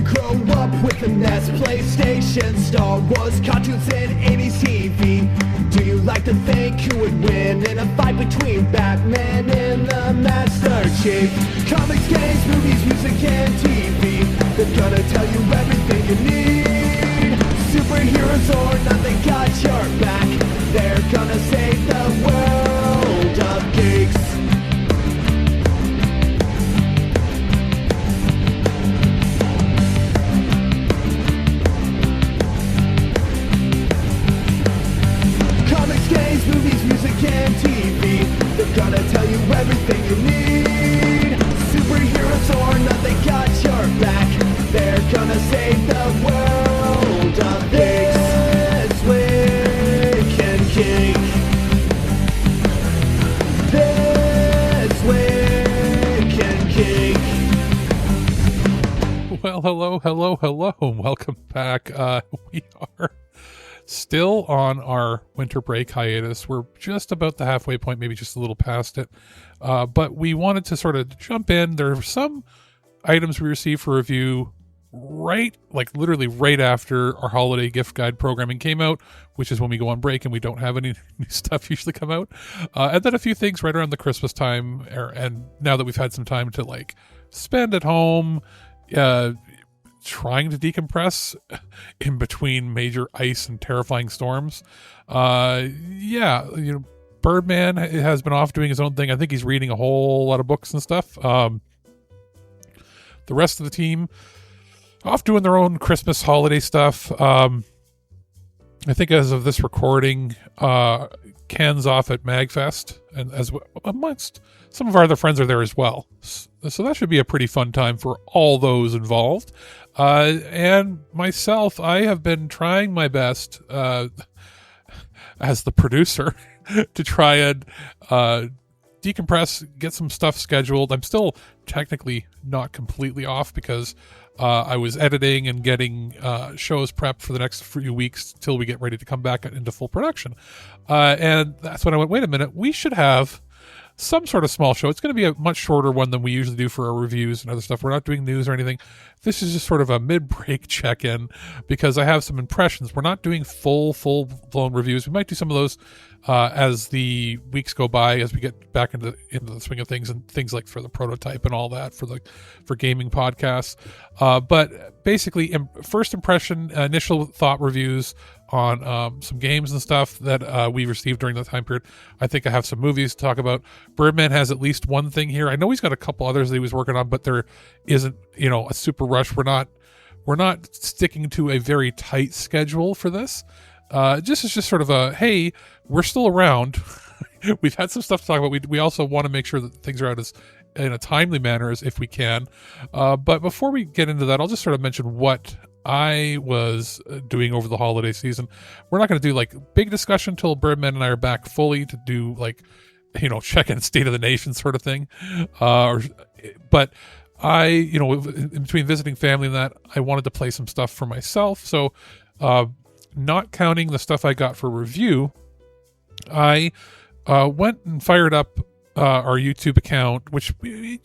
grow up with a NES, PlayStation, Star Wars, cartoons, and ABC TV? Do you like to think who would win in a fight between Batman and the Master Chief? Comics, games, movies, music, and TV, they're gonna tell you everything you need. Superheroes or not, they got your back. They're gonna save the world of geeks. Comics, games, movies, music, and TV, they're gonna tell you everything you need. Superheroes or not, they got your back. They're gonna save the world of ThisWeekInGeek. ThisWeekInGeek. Well, hello, and welcome back. We are still on our winter break hiatus. We're just about the halfway point, maybe just a little past it. But we wanted to sort of jump in. There are some items we received for review literally right after our holiday gift guide programming came out, which is when we go on break and we don't have any new stuff usually come out. And then a few things right around the Christmas time, and now that we've had some time to spend at home, trying to decompress in between major ice and terrifying storms. Birdman has been off doing his own thing. I think he's reading a whole lot of books and stuff. The rest of the team off doing their own Christmas holiday stuff. I think as of this recording, Ken's off at MagFest, and amongst some of our other friends are there as well. So that should be a pretty fun time for all those involved. And myself, I have been trying my best as the producer to try and decompress, get some stuff scheduled. I'm still technically not completely off because I was editing and getting shows prepped for the next few weeks till we get ready to come back into full production. And that's when I went, wait a minute, we should have some sort of small show. It's going to be a much shorter one than we usually do for our reviews and other stuff. We're not doing news or anything. This is just sort of a mid-break check-in because I have some impressions. We're not doing full-blown reviews. We might do some of those as the weeks go by, as we get back into the swing of things, and things like for the prototype and all that for gaming podcasts. But basically, first impression, initial thought reviews on some games and stuff that we received during the time period. I think I have some movies to talk about. Birdman has at least one thing here. I know he's got a couple others that he was working on, but there isn't, a super rush. We're not sticking to a very tight schedule for this. It's just sort of a, hey, we're still around. We've had some stuff to talk about. We also want to make sure that things are out in a timely manner as if we can. But before we get into that, I'll just sort of mention what I was doing over the holiday season. We're not going to do big discussion until Birdman and I are back fully to do check in state of the nation sort of thing. But I, in between visiting family and that, I wanted to play some stuff for myself. So, not counting the stuff I got for review, I went and fired up our YouTube account, which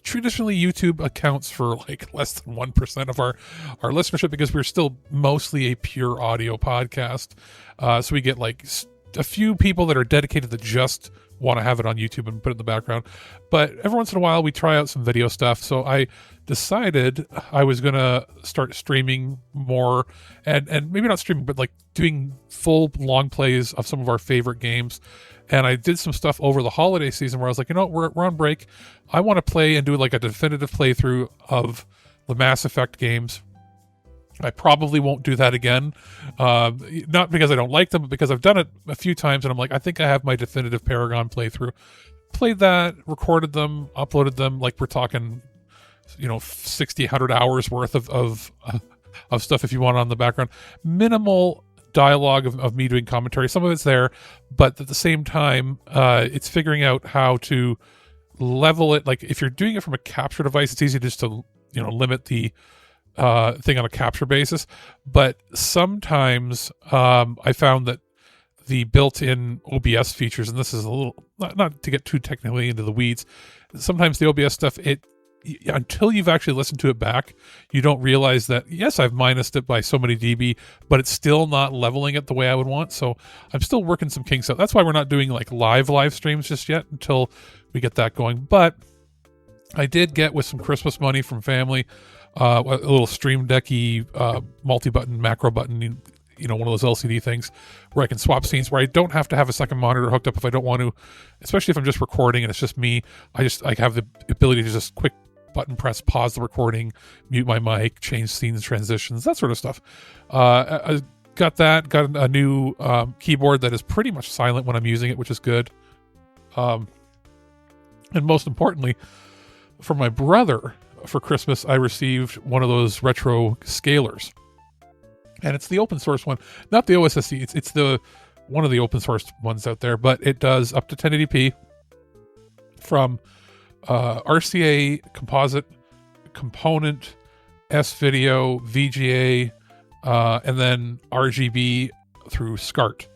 traditionally YouTube accounts for less than 1% of our listenership because we're still mostly a pure audio podcast. So we get a few people that are dedicated to just want to have it on YouTube and put it in the background. But every once in a while we try out some video stuff. So I decided I was going to start streaming more and maybe not streaming, but doing full long plays of some of our favorite games. And I did some stuff over the holiday season where I was like, we're on break. I want to play and do a definitive playthrough of the Mass Effect games. I probably won't do that again. Not because I don't like them, but because I've done it a few times and I'm like, I think I have my definitive Paragon playthrough. Played that, recorded them, uploaded them. We're talking, 60, 100 hours worth of stuff if you want on the background. Minimal dialogue of me doing commentary. Some of it's there, but at the same time, it's figuring out how to level it. If you're doing it from a capture device, it's easy just to, limit the thing on a capture basis. But sometimes I found that the built-in OBS features, and this is a little, not to get too technically into the weeds, sometimes the OBS stuff, it until you've actually listened to it back, you don't realize that, yes, I've minused it by so many dB, but it's still not leveling it the way I would want. So I'm still working some kinks out. That's why we're not doing like live streams just yet until we get that going. But I did get, with some Christmas money from family, a little Stream Decky multi-button macro button, one of those LCD things where I can swap scenes, where I don't have to have a second monitor hooked up if I don't want to, especially if I'm just recording and it's just me. I have the ability to just quick button press, pause the recording, mute my mic, change scenes, transitions, that sort of stuff. I got a new keyboard that is pretty much silent when I'm using it, which is good. And most importantly, for my brother, for Christmas, I received one of those retro scalers. And it's the open source one, not the OSSC. It's the one of the open source ones out there, but it does up to 1080p from RCA, composite, component, S-Video, VGA, and then RGB through SCART.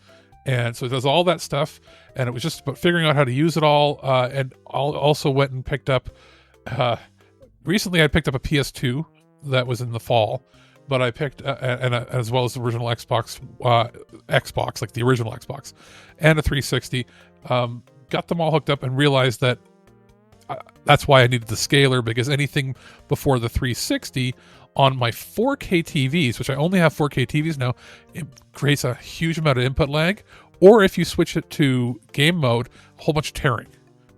And so it does all that stuff, and it was just about figuring out how to use it all. And I also went and picked up, recently I picked up a PS2 that was in the fall, but I picked, as well as the original Xbox, like the original Xbox, and a 360. Got them all hooked up and realized that that's why I needed the scaler, because anything before the 360 on my 4K TVs, which I only have 4K TVs now, it creates a huge amount of input lag. Or if you switch it to game mode, a whole bunch of tearing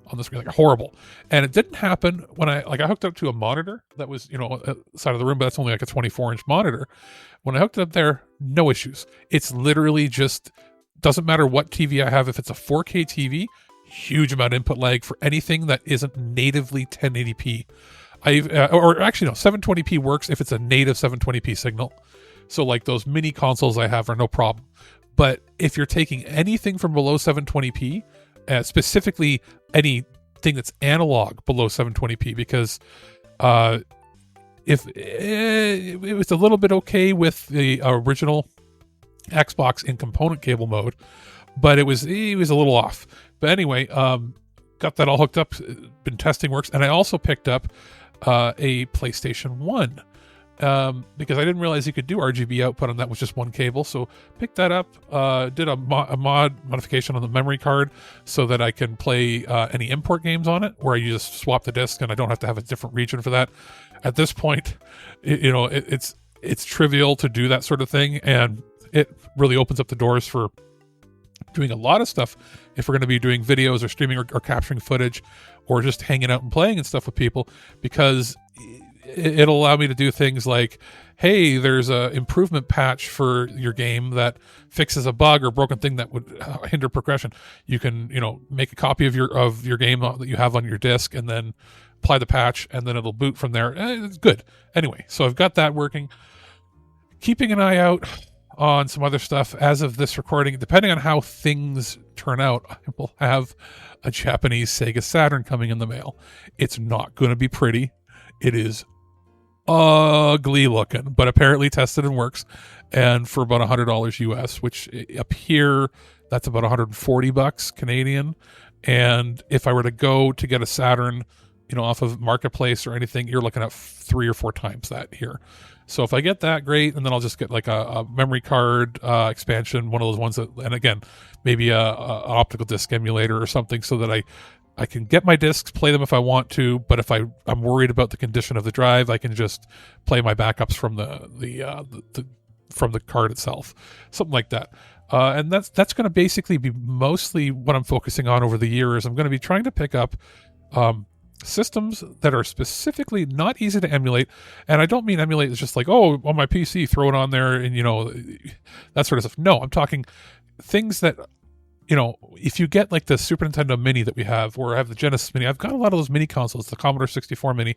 on the screen, like horrible. And it didn't happen when I hooked it up to a monitor that was, side of the room, but that's only like a 24-inch monitor. When I hooked it up there, no issues. It's literally just, doesn't matter what TV I have. If it's a 4K TV, huge amount of input lag for anything that isn't natively 1080p. 720p works if it's a native 720p signal. So like those mini consoles I have are no problem. But if you're taking anything from below 720p, specifically anything that's analog below 720p, because if it was a little bit okay with the original Xbox in component cable mode, but it was a little off. But anyway, got that all hooked up, been testing, works. And I also picked up a PlayStation 1 because I didn't realize you could do RGB output on that with just one cable. So picked that up, did a modification on the memory card so that I can play any import games on it, where you just swap the disc and I don't have to have a different region for that. At this point, it's trivial to do that sort of thing, and it really opens up the doors for doing a lot of stuff if we're going to be doing videos or streaming or capturing footage or just hanging out and playing and stuff with people, because it'll allow me to do things like, hey, there's a improvement patch for your game that fixes a bug or broken thing that would hinder progression. You can, make a copy of your game that you have on your disc and then apply the patch, and then it'll boot from there. It's good. Anyway, so I've got that working. Keeping an eye out on some other stuff. As of this recording, depending on how things turn out, I will have a Japanese Sega Saturn coming in the mail. It's not going to be pretty. It is ugly looking, but apparently tested and works, and for about $100 US, which up here, that's about $140 Canadian. And if I were to go to get a Saturn, off of Marketplace or anything, you're looking at 3 or 4 times that here. So if I get that, great, and then I'll just get like a memory card expansion, one of those ones that, and again, maybe an optical disc emulator or something, so that I can get my discs, play them if I want to, but if I'm worried about the condition of the drive, I can just play my backups from from the card itself, something like that. And that's going to basically be mostly what I'm focusing on over the years. I'm going to be trying to pick up systems that are specifically not easy to emulate. And I don't mean emulate as just like, oh, on my PC, throw it on there and, that sort of stuff. No, I'm talking things that, if you get like the Super Nintendo Mini that we have, or I have the Genesis Mini, I've got a lot of those mini consoles, the Commodore 64 Mini,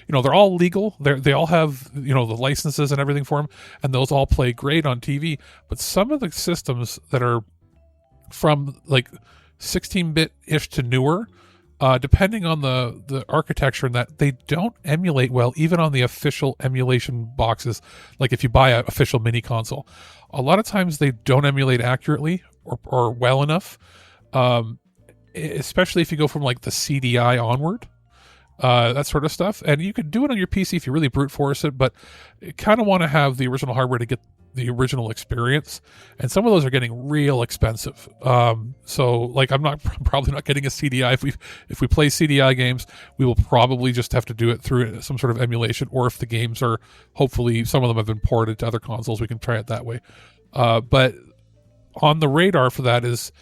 they're all legal. They all have, the licenses and everything for them, and those all play great on TV. But some of the systems that are from like 16-bit-ish to newer, depending on the architecture and that, they don't emulate well, even on the official emulation boxes. Like if you buy an official mini console, a lot of times they don't emulate accurately or well enough, especially if you go from like the CDI onward. that sort of stuff. And you could do it on your PC if you really brute force it, but you kind of want to have the original hardware to get the original experience, and some of those are getting real expensive. So like I'm probably not getting a CDI. If we play CDI games, we will probably just have to do it through some sort of emulation, or if the games are, hopefully some of them have been ported to other consoles, we can try it that way. But on the radar for that is,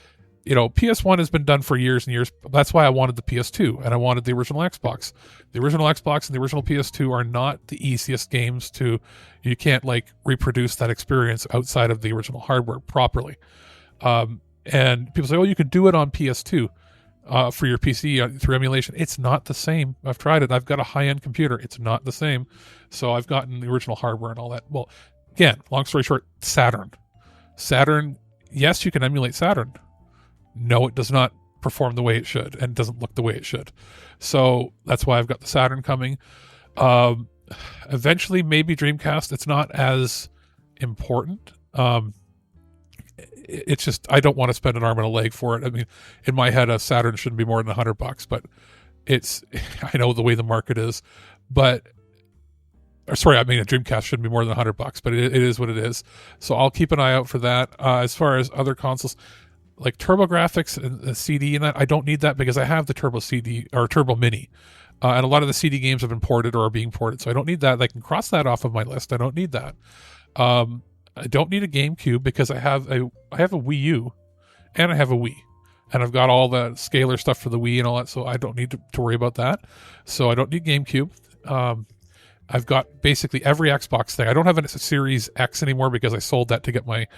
PS1 has been done for years and years. That's why I wanted the PS2 and I wanted the original Xbox. The original Xbox and the original PS2 are not the easiest games to, you can't like reproduce that experience outside of the original hardware properly. And people say, oh, you can do it on PS2 for your PC through emulation. It's not the same. I've tried it. I've got a high-end computer. It's not the same. So I've gotten the original hardware and all that. Well, again, long story short, Saturn, yes, you can emulate Saturn. No, it does not perform the way it should and doesn't look the way it should. So that's why I've got the Saturn coming. Eventually, maybe Dreamcast. It's not as important. It's just, I don't want to spend an arm and a leg for it. I mean, in my head, a Saturn shouldn't be more than $100, but I know the way the market is, a Dreamcast shouldn't be more than $100, but it is what it is. So I'll keep an eye out for that. As far as other consoles, like TurboGrafx and the CD and that, I don't need that because I have the Turbo CD or Turbo Mini. And a lot of the CD games have been ported or are being ported. So I don't need that. I can cross that off of my list. I don't need that. I don't need a GameCube because I have a Wii U and I have a Wii. And I've got all the scalar stuff for the Wii and all that, so I don't need to worry about that. So I don't need GameCube. I've got basically every Xbox thing. I don't have a Series X anymore because I sold that to get my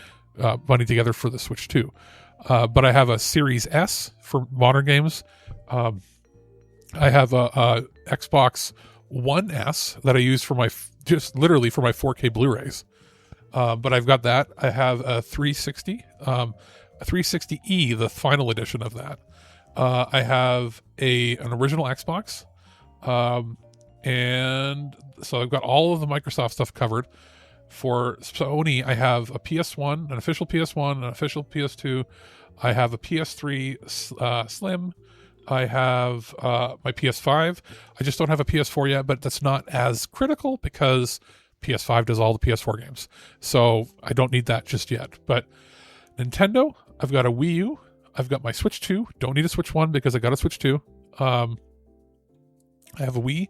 money together for the Switch 2. But I have a Series S for modern games. I have a Xbox One S that I use for just literally for my 4K Blu-rays. But I've got that. I have a 360, a 360e, the final edition of that. I have an original Xbox. And so I've got all of the Microsoft stuff covered. For Sony, I have a PS1, an official PS1, an official PS2. I have a PS3 Slim. I have my PS5. I just don't have a PS4 yet, but that's not as critical because PS5 does all the PS4 games. So I don't need that just yet. But Nintendo, I've got a Wii U. I've got my Switch 2. Don't need a Switch 1 because I got a Switch 2. I have a Wii.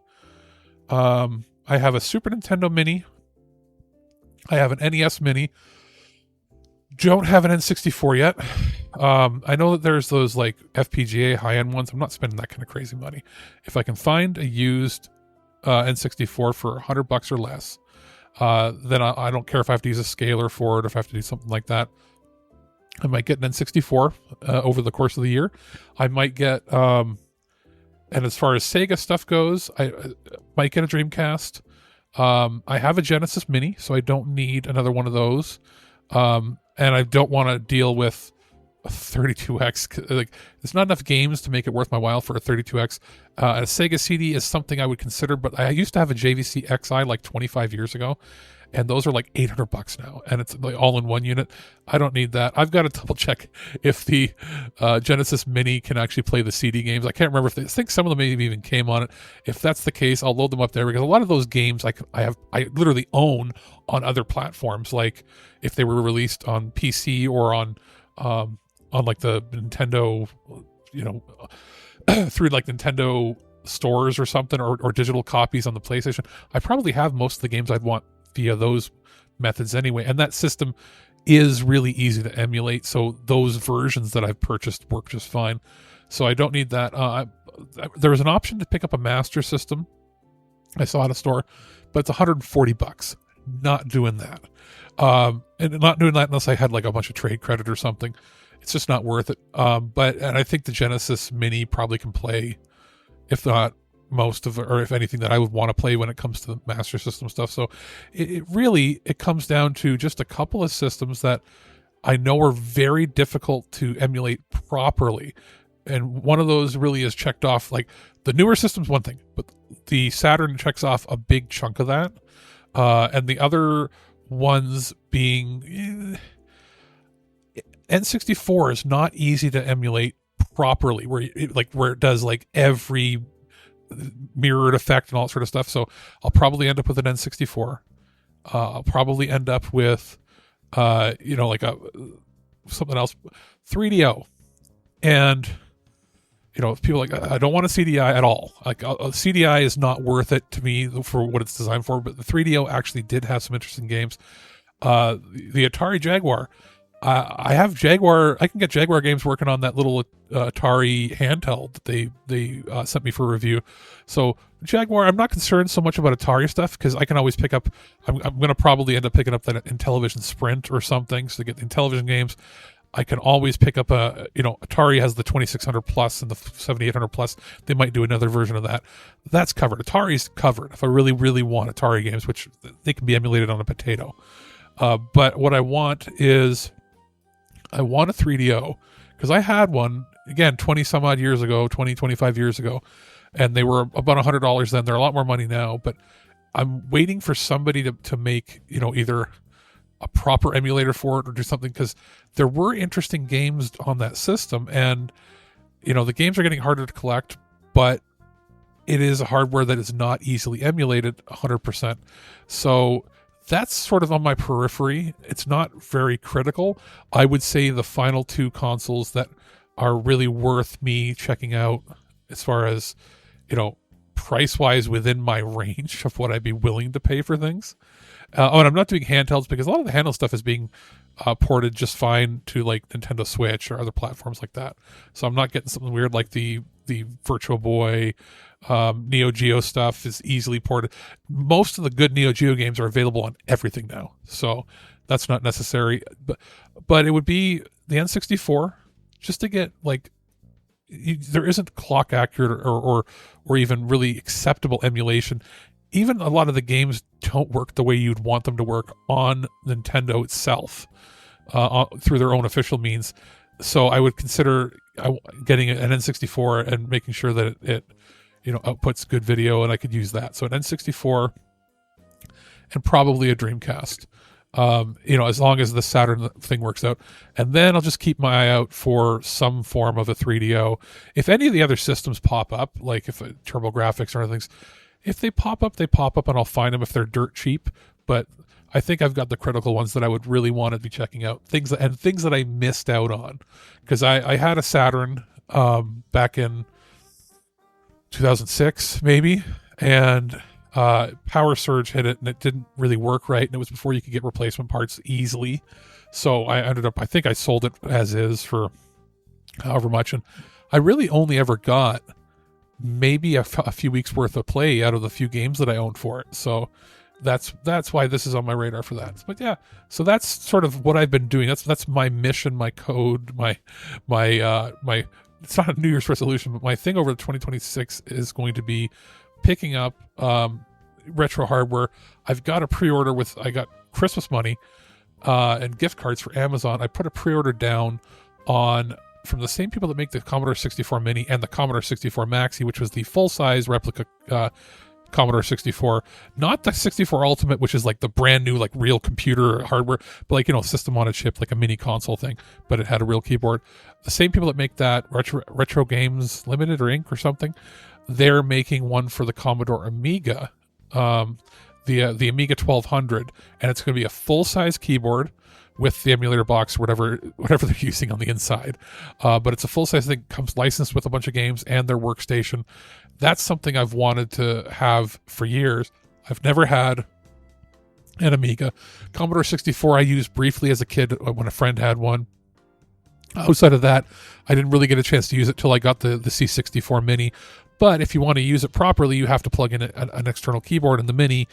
I have a Super Nintendo Mini. I have an NES Mini. Don't have an N64 yet. I know that there's those like FPGA high-end ones. I'm not spending that kind of crazy money. If I can find a used N64 for $100 or less, then I don't care if I have to use a scaler for it or if I have to do something like that. I might get an N64 over the course of the year. I might get, and as far as Sega stuff goes, I might get a Dreamcast. I have a Genesis Mini, so I don't need another one of those. And I don't want to deal with a 32X. Like, there's not enough games to make it worth my while for a 32X. A Sega CD is something I would consider, but I used to have a JVC XI like 25 years ago, and those are like $800 now, and it's like all in one unit. I don't need that. I've got to double check if the Genesis Mini can actually play the CD games. I can't remember I think some of them maybe even came on it. If that's the case, I'll load them up there because a lot of those games I literally own on other platforms, like if they were released on PC or on like the Nintendo, through like Nintendo stores or something, or digital copies on the PlayStation. I probably have most of the games I'd want via those methods anyway, and that system is really easy to emulate, so those versions that I've purchased work just fine. So I don't need that. There was an option to pick up a Master System I saw at a store, but it's $140. Not doing that. And not doing that unless I had like a bunch of trade credit or something. It's just not worth it. And I think the Genesis Mini probably can play, if not most of it, or if anything that I would want to play when it comes to the Master System stuff. So it really comes down to just a couple of systems that I know are very difficult to emulate properly. And one of those really is checked off. Like the newer system's one thing, but the Saturn checks off a big chunk of that. And the other ones being N64 is not easy to emulate properly, where it does like every mirrored effect and all that sort of stuff. So I'll probably end up with an N64. I'll probably end up with, like something else, 3DO. And, if people are like, I don't want a CDI at all. Like a CDI is not worth it to me for what it's designed for. But the 3DO actually did have some interesting games. The Atari Jaguar. I have Jaguar. I can get Jaguar games working on that little Atari handheld that they sent me for review. So Jaguar, I'm not concerned so much about Atari stuff because I can always pick up. I'm going to probably end up picking up that Intellivision Sprint or something. So to get the Intellivision games, I can always pick up Atari has the 2600 plus and the 7800 plus. They might do another version of that. That's covered. Atari's covered. If I really, really want Atari games, which they can be emulated on a potato. But what I want is, I want a 3DO because I had one, again, 20 some odd years ago, 25 years ago, and they were about $100 then. They're a lot more money now, but I'm waiting for somebody to make, either a proper emulator for it or do something, because there were interesting games on that system, and, the games are getting harder to collect, but it is a hardware that is not easily emulated 100%. So that's sort of on my periphery. It's not very critical. I would say the final two consoles that are really worth me checking out as far as, price-wise within my range of what I'd be willing to pay for things. And I'm not doing handhelds because a lot of the handheld stuff is being ported just fine to like Nintendo Switch or other platforms like that. So I'm not getting something weird like the Virtual Boy, Neo Geo stuff is easily ported. Most of the good Neo Geo games are available on everything now, so that's not necessary. But it would be the N64 just to get like there isn't clock accurate or even really acceptable emulation. Even a lot of the games don't work the way you'd want them to work on Nintendo itself through their own official means. So I would consider getting an N64 and making sure that it outputs good video, and I could use that. So an N64 and probably a Dreamcast, as long as the Saturn thing works out. And then I'll just keep my eye out for some form of a 3DO. If any of the other systems pop up, like if TurboGrafx or other things, if they pop up, and I'll find them if they're dirt cheap. But I think I've got the critical ones that I would really want to be checking out. Things that I missed out on. Because I had a Saturn back in 2006, maybe, and Power Surge hit it, and it didn't really work right, and it was before you could get replacement parts easily. So I think I sold it as is for however much, and I really only ever got maybe a few weeks worth of play out of the few games that I owned for it. So that's why this is on my radar for that. But yeah, so that's sort of what I've been doing. That's my mission, my code, my it's not a New Year's resolution, but my thing over 2026 is going to be picking up retro hardware. I've got a pre-order I got Christmas money and gift cards for Amazon. I put a pre-order down from the same people that make the Commodore 64 Mini and the Commodore 64 Maxi, which was the full-size replica Commodore 64, not the 64 Ultimate, which is like the brand new, like real computer hardware, but like, system on a chip, like a mini console thing, but it had a real keyboard. The same people that make that, Retro Games Limited or Inc. or something, they're making one for the Commodore Amiga, the Amiga 1200, and it's going to be a full-size keyboard with the emulator box, whatever they're using on the inside. But it's a full-size thing, comes licensed with a bunch of games and their workstation. That's something I've wanted to have for years. I've never had an Amiga. Commodore 64 I used briefly as a kid when a friend had one. Outside of that, I didn't really get a chance to use it till I got the C64 Mini. But if you want to use it properly, you have to plug in an external keyboard in the Mini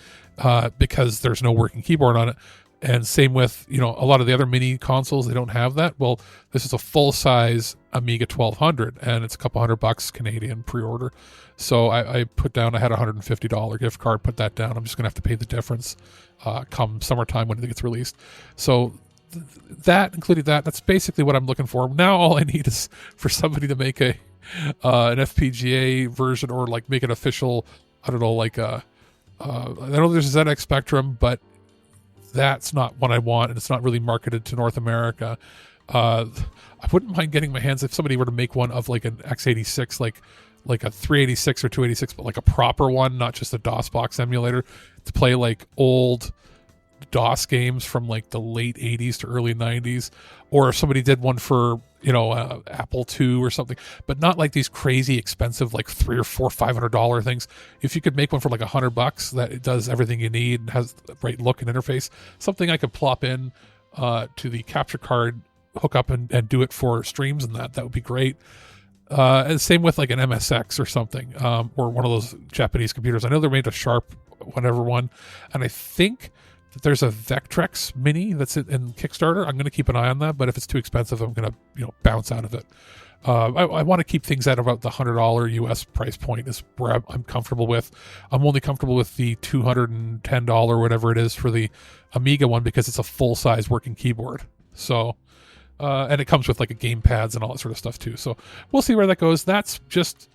because there's no working keyboard on it. And same with, a lot of the other mini consoles, they don't have that. Well, this is a full-size Amiga 1200, and it's a couple $100 Canadian pre-order. So I put down, I had a $150 gift card, put that down. I'm just going to have to pay the difference come summertime when it gets released. So that's basically what I'm looking for. Now all I need is for somebody to make an FPGA version or like make an official, I don't know, like I know there's a ZX Spectrum, but that's not what I want, and it's not really marketed to North America. I wouldn't mind getting my hands if somebody were to make one of like an x86, like like a 386 or 286, but like a proper one, not just a DOS box emulator, to play like old DOS games from like the late 80s to early 90s, or if somebody did one for, you know, Apple II or something, but not like these crazy expensive like $300 or $500 things. If you could make one for like $100 that it does everything you need and has the right look and interface, something I could plop in to the capture card, hook up and do it for streams, and that would be great. And same with like an MSX or something, or one of those Japanese computers. I know they're made a Sharp whatever one, and I think that there's a Vectrex Mini that's in Kickstarter. I'm going to keep an eye on that, but if it's too expensive, I'm going to, you know, bounce out of it. I want to keep things at about the $100 US price point is where I'm comfortable with. I'm only comfortable with the $210 whatever it is for the Amiga one, because it's a full-size working keyboard. So, and it comes with like a game pads and all that sort of stuff too. So we'll see where that goes. That's just,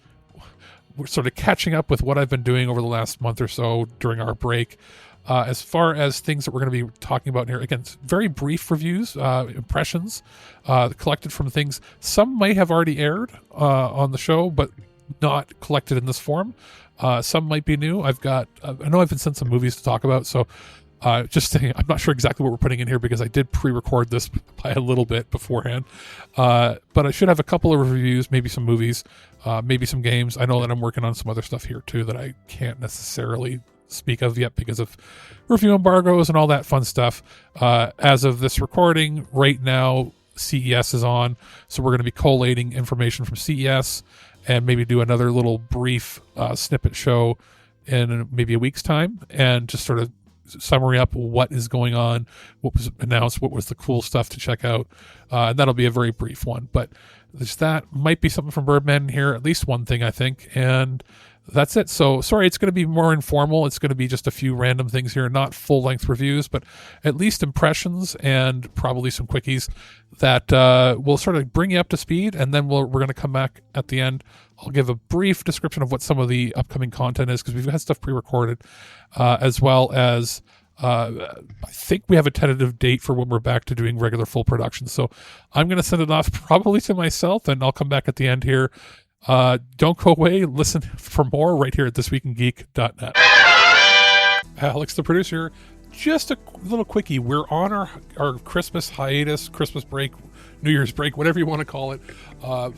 we're sort of catching up with what I've been doing over the last month or so during our break. As far as things that we're going to be talking about here, again, very brief reviews, impressions, collected from things. Some may have already aired on the show, but not collected in this form. Some might be new. I know I've been sent some movies to talk about, so just saying, I'm not sure exactly what we're putting in here because I did pre-record this by a little bit beforehand. But I should have a couple of reviews, maybe some movies, maybe some games. I know that I'm working on some other stuff here too that I can't necessarily speak of yet because of review embargoes and all that fun stuff. As of this recording right now, CES is on, so we're going to be collating information from CES and maybe do another little brief snippet show in maybe a week's time, and just sort of summary up what is going on, what was announced, what was the cool stuff to check out, and that'll be a very brief one. But that might be something from Birdman here, at least one thing I think, and that's it. So sorry, it's going to be more informal. It's going to be just a few random things here, not full-length reviews, but at least impressions and probably some quickies that will sort of bring you up to speed, and then we're going to come back at the end. I'll give a brief description of what some of the upcoming content is, because we've had stuff pre-recorded, as well as I think we have a tentative date for when we're back to doing regular full production. So I'm going to send it off probably to myself, and I'll come back at the end here. Don't go away. Listen for more right here at ThisWeekInGeek.net. Alex, the producer. Just a little quickie. We're on our Christmas hiatus, Christmas break, New Year's break, whatever you want to call it.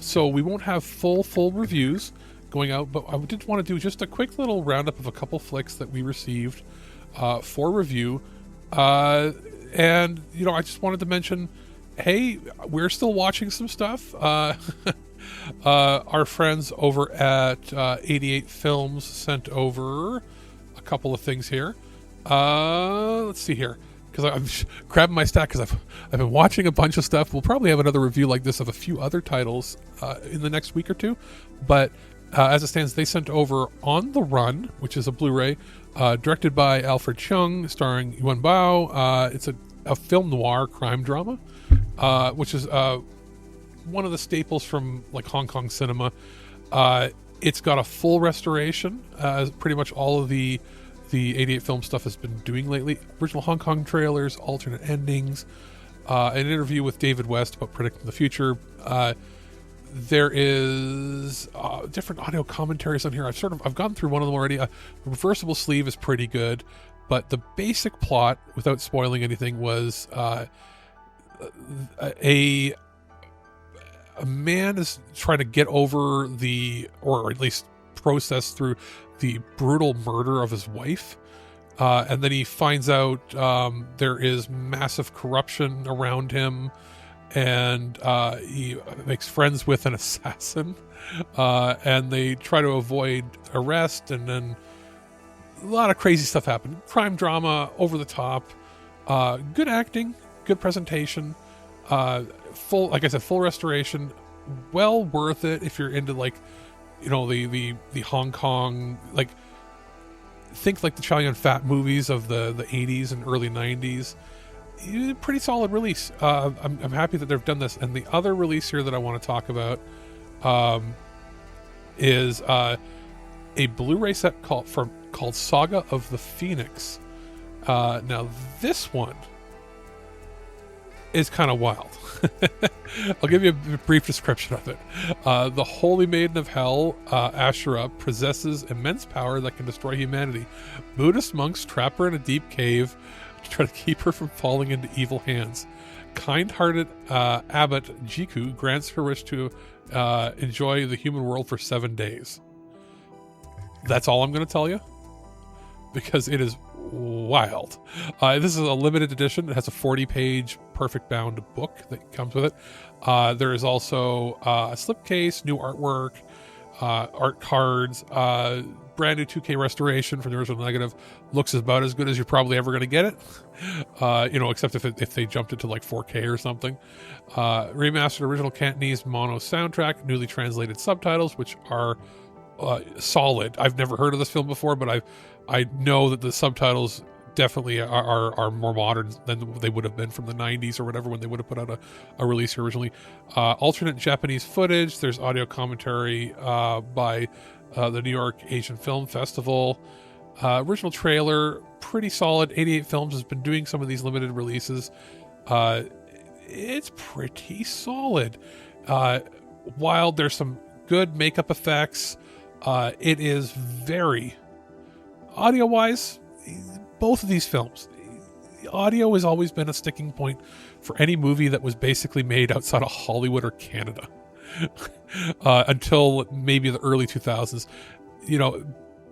So we won't have full reviews going out, but I did want to do just a quick little roundup of a couple flicks that we received for review. And, you know, I just wanted to mention, hey, we're still watching some stuff. Our friends over at 88 Films sent over a couple of things here. Let's see here, because I'm grabbing my stack because I've been watching a bunch of stuff. We'll probably have another review like this of a few other titles in the next week or two. But as it stands, they sent over On the Run, which is a Blu-ray directed by Alfred Chung, starring Yuan Bao. It's a film noir crime drama, which is one of the staples from like Hong Kong cinema. It's got a full restoration, as pretty much all of the 88 Film stuff has been doing lately. Original Hong Kong trailers, alternate endings, an interview with David West about predicting the future. There is different audio commentaries on here. I've gone through one of them already. The reversible sleeve is pretty good, but the basic plot, without spoiling anything, was a man is trying to get over or at least process through the brutal murder of his wife, and then he finds out there is massive corruption around him, and he makes friends with an assassin, and they try to avoid arrest, and then a lot of crazy stuff happened. Crime drama, over the top, good acting, good presentation, full restoration, well worth it if you're into, like, you know, the Hong Kong, like, think like the Chow Yun Fat movies of the 80s and early 90s. Pretty solid release. I'm happy that they've done this. And the other release here that I want to talk about is a Blu-ray set called Saga of the Phoenix. Now this one is kind of wild. I'll give you a brief description of it. The Holy Maiden of Hell, Ashura, possesses immense power that can destroy humanity. Buddhist monks trap her in a deep cave to try to keep her from falling into evil hands. Kind-hearted abbot Jiku grants her wish to enjoy the human world for 7 days. That's all I'm going to tell you, because it is wild. This is a limited edition. It has a 40-page perfect bound book that comes with it. There is also a slipcase, new artwork, art cards, brand new 2K restoration from the original negative. Looks about as good as you're probably ever going to get it. Except if they jumped it to like 4K or something. Remastered original Cantonese mono soundtrack, newly translated subtitles, which are solid. I've never heard of this film before, but I know that the subtitles definitely are more modern than they would have been from the 90s or whatever, when they would have put out a release here originally. Alternate Japanese footage. There's audio commentary by the New York Asian Film Festival. Original trailer, pretty solid. 88 Films has been doing some of these limited releases. It's pretty solid. While there's some good makeup effects, it is very audio-wise. Both of these films, audio has always been a sticking point for any movie that was basically made outside of Hollywood or Canada until maybe the early 2000s.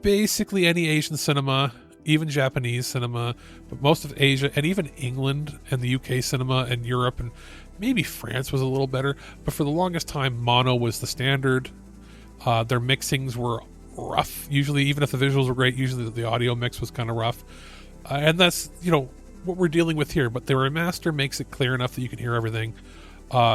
Basically any Asian cinema, even Japanese cinema, but most of Asia and even England and the UK cinema and Europe and maybe France was a little better. But for the longest time, mono was the standard. Their mixings were rough. Usually, even if the visuals were great, usually the audio mix was kind of rough. And that's, what we're dealing with here. But the remaster makes it clear enough that you can hear everything.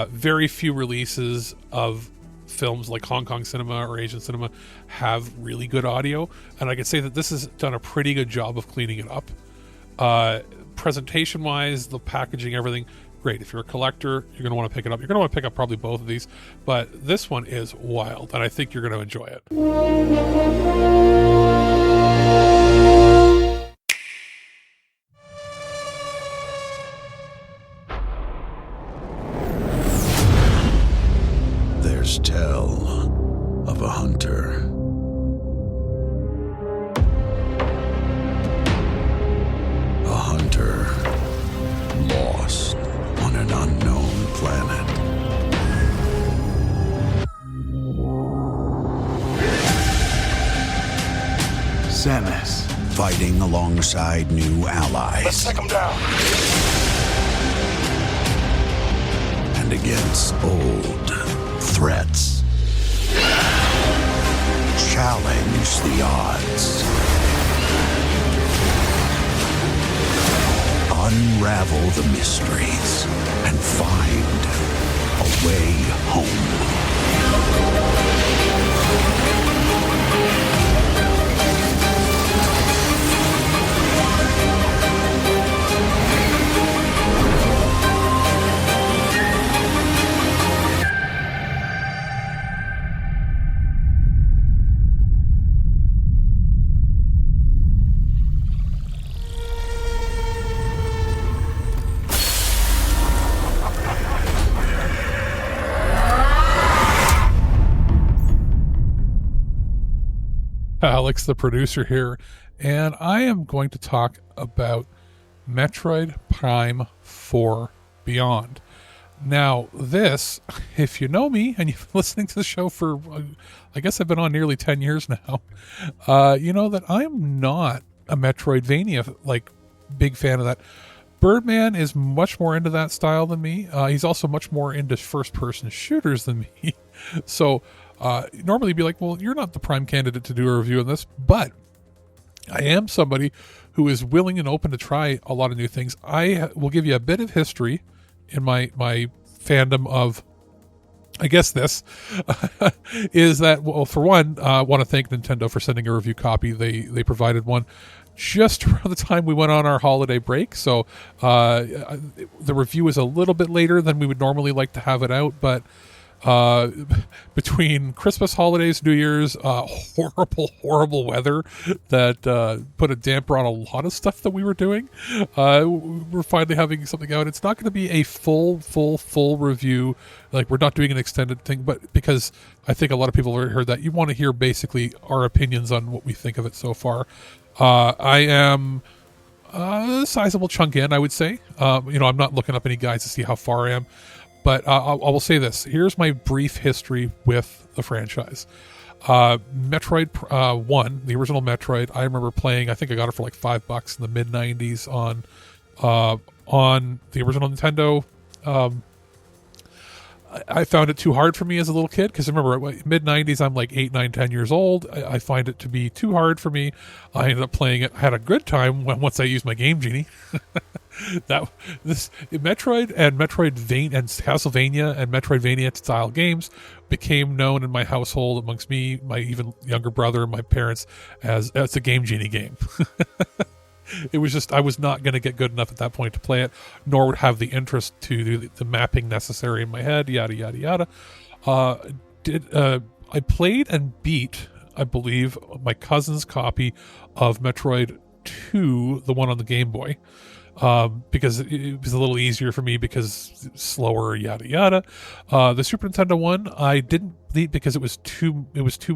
Very few releases of films like Hong Kong cinema or Asian cinema have really good audio. And I can say that this has done a pretty good job of cleaning it up. Presentation-wise, the packaging, everything, great. If you're a collector, you're going to want to pick it up. You're going to want to pick up probably both of these. But this one is wild, and I think you're going to enjoy it. There's tale of a hunter. A hunter lost on an unknown planet. Samus. Fighting alongside new allies. Let's take him down. And against old threats. Challenge the odds. Unravel the mysteries and find a way home. Alex, the producer here, and I am going to talk about Metroid Prime 4 Beyond. Now, this, if you know me and you've been listening to the show for, I guess I've been on nearly 10 years now, you know that I'm not a Metroidvania, big fan of that. Birdman is much more into that style than me. He's also much more into first-person shooters than me. So, normally be like, well, you're not the prime candidate to do a review on this, but I am somebody who is willing and open to try a lot of new things. I will give you a bit of history in my fandom of, I guess this, is that, well, for one, I want to thank Nintendo for sending a review copy. They provided one just around the time we went on our holiday break, so the review is a little bit later than we would normally like to have it out, but between Christmas, holidays, New Year's, horrible weather that put a damper on a lot of stuff that we were doing. We're finally having something out. It's not going to be a full review. Like, we're not doing an extended thing, but because I think a lot of people have heard that, you want to hear basically our opinions on what we think of it so far. I am a sizable chunk in, I would say. I'm not looking up any guides to see how far I am. But I will say this. Here's my brief history with the franchise. Metroid 1, the original Metroid, I remember playing, I think I got it for like $5 in the mid-90s on the original Nintendo. I found it too hard for me as a little kid, because remember, mid-90s, I'm like 8, 9, 10 years old. I find it to be too hard for me. I ended up playing it. I had a good time once I used my Game Genie. Metroid and Metroidvania and Castlevania and Metroidvania style games became known in my household amongst me, my even younger brother, and my parents as a Game Genie game. It was just, I was not going to get good enough at that point to play it, nor would have the interest to do the mapping necessary in my head, yada, yada, yada. I played and beat, I believe, my cousin's copy of Metroid 2, the one on the Game Boy, because it was a little easier for me because it was slower, yada, yada. The Super Nintendo one, I didn't beat because it was too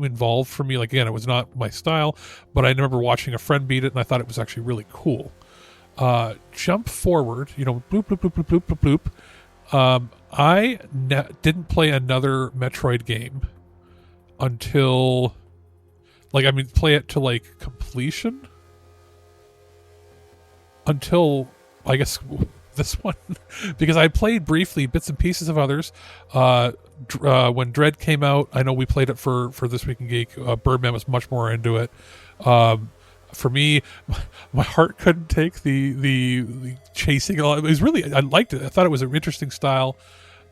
involved for me. Like, again, it was not my style, but I remember watching a friend beat it, and I thought it was actually really cool. Jump forward, bloop, bloop, bloop, bloop, bloop, bloop. I didn't play another Metroid game until, play it to, completion until, I guess, this one. Because I played briefly bits and pieces of others. When Dread came out, I know we played it for This Week in Geek. Birdman was much more into it. For me, my heart couldn't take the chasing. It was really, I liked it. I thought it was an interesting style,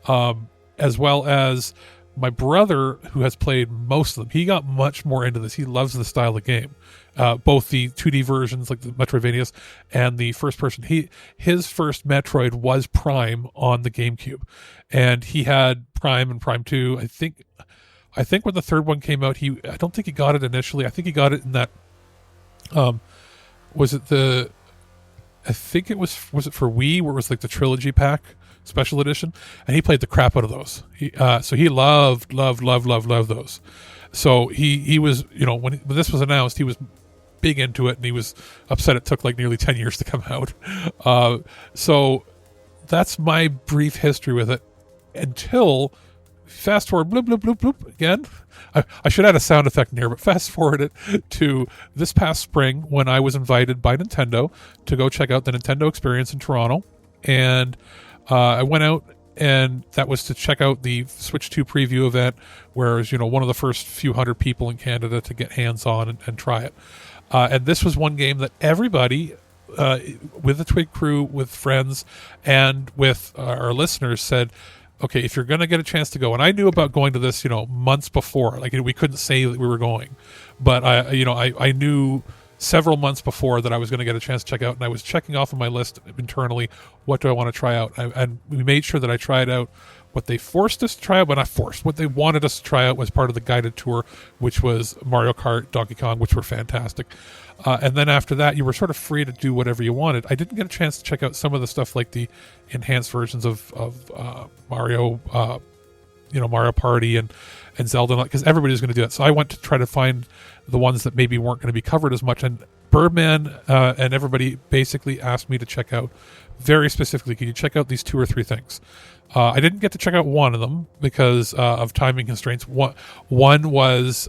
as well as my brother, who has played most of them. He got much more into this. He loves the style of game, both the 2D versions, like the Metroidvanias, and the first person. His first Metroid was Prime on the GameCube, and he had Prime and Prime 2. I think when the third one came out, I don't think he got it initially. I think he got it in that. Was it for Wii, where it was like the trilogy pack special edition, and he played the crap out of those. So he loved those. So he was, when this was announced, he was big into it, and he was upset it took like nearly 10 years to come out. So that's my brief history with it until fast forward, bloop, bloop, bloop, bloop, again. I should add a sound effect in here, but fast forward it to this past spring when I was invited by Nintendo to go check out the Nintendo Experience in Toronto. And I went out, and that was to check out the Switch 2 preview event, where it was, one of the first few hundred people in Canada to get hands on and try it. And this was one game that everybody, with the TWIG crew, with friends, and with our listeners said, okay, if you're going to get a chance to go, and I knew about going to this, months before, we couldn't say that we were going, but I knew several months before that I was going to get a chance to check out, and I was checking off on my list internally, what do I want to try out? And we made sure that I tried out what they forced us to try out, but not forced. What they wanted us to try out was part of the guided tour, which was Mario Kart, Donkey Kong, which were fantastic. And then after that, you were sort of free to do whatever you wanted. I didn't get a chance to check out some of the stuff like the enhanced versions of Mario, Mario Party and Zelda, because everybody was going to do that. So I went to try to find the ones that maybe weren't going to be covered as much. And Birdman and everybody basically asked me to check out, very specifically, can you check out these 2 or 3 things? I didn't get to check out one of them because of timing constraints. One was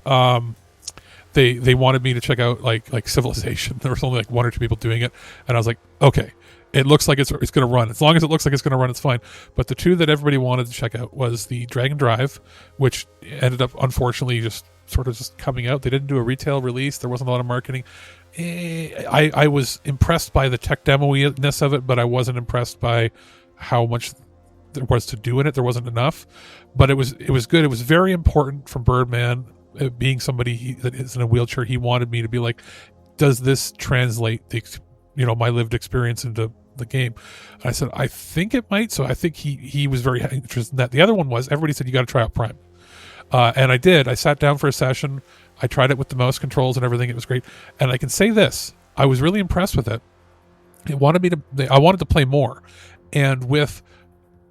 they wanted me to check out like Civilization. There was only like 1 or 2 people doing it, and I was like, okay, it looks like it's going to run. As long as it looks like it's going to run, it's fine. But the 2 that everybody wanted to check out was the Dragon Drive, which ended up unfortunately just coming out. They didn't do a retail release. There wasn't a lot of marketing. I was impressed by the tech demo-ness of it, but I wasn't impressed by how much there was to do in it. There wasn't enough, but it was good. It was very important from Birdman, being somebody that is in a wheelchair. He wanted me to be like, does this translate my lived experience into the game. And I said, I think it might. So I think he was very interested in that. The other one was, everybody said, you got to try out Prime. And I did. I sat down for a session. I tried it with the mouse controls and everything. It was great. And I can say this, I was really impressed with it. I wanted to play more. And with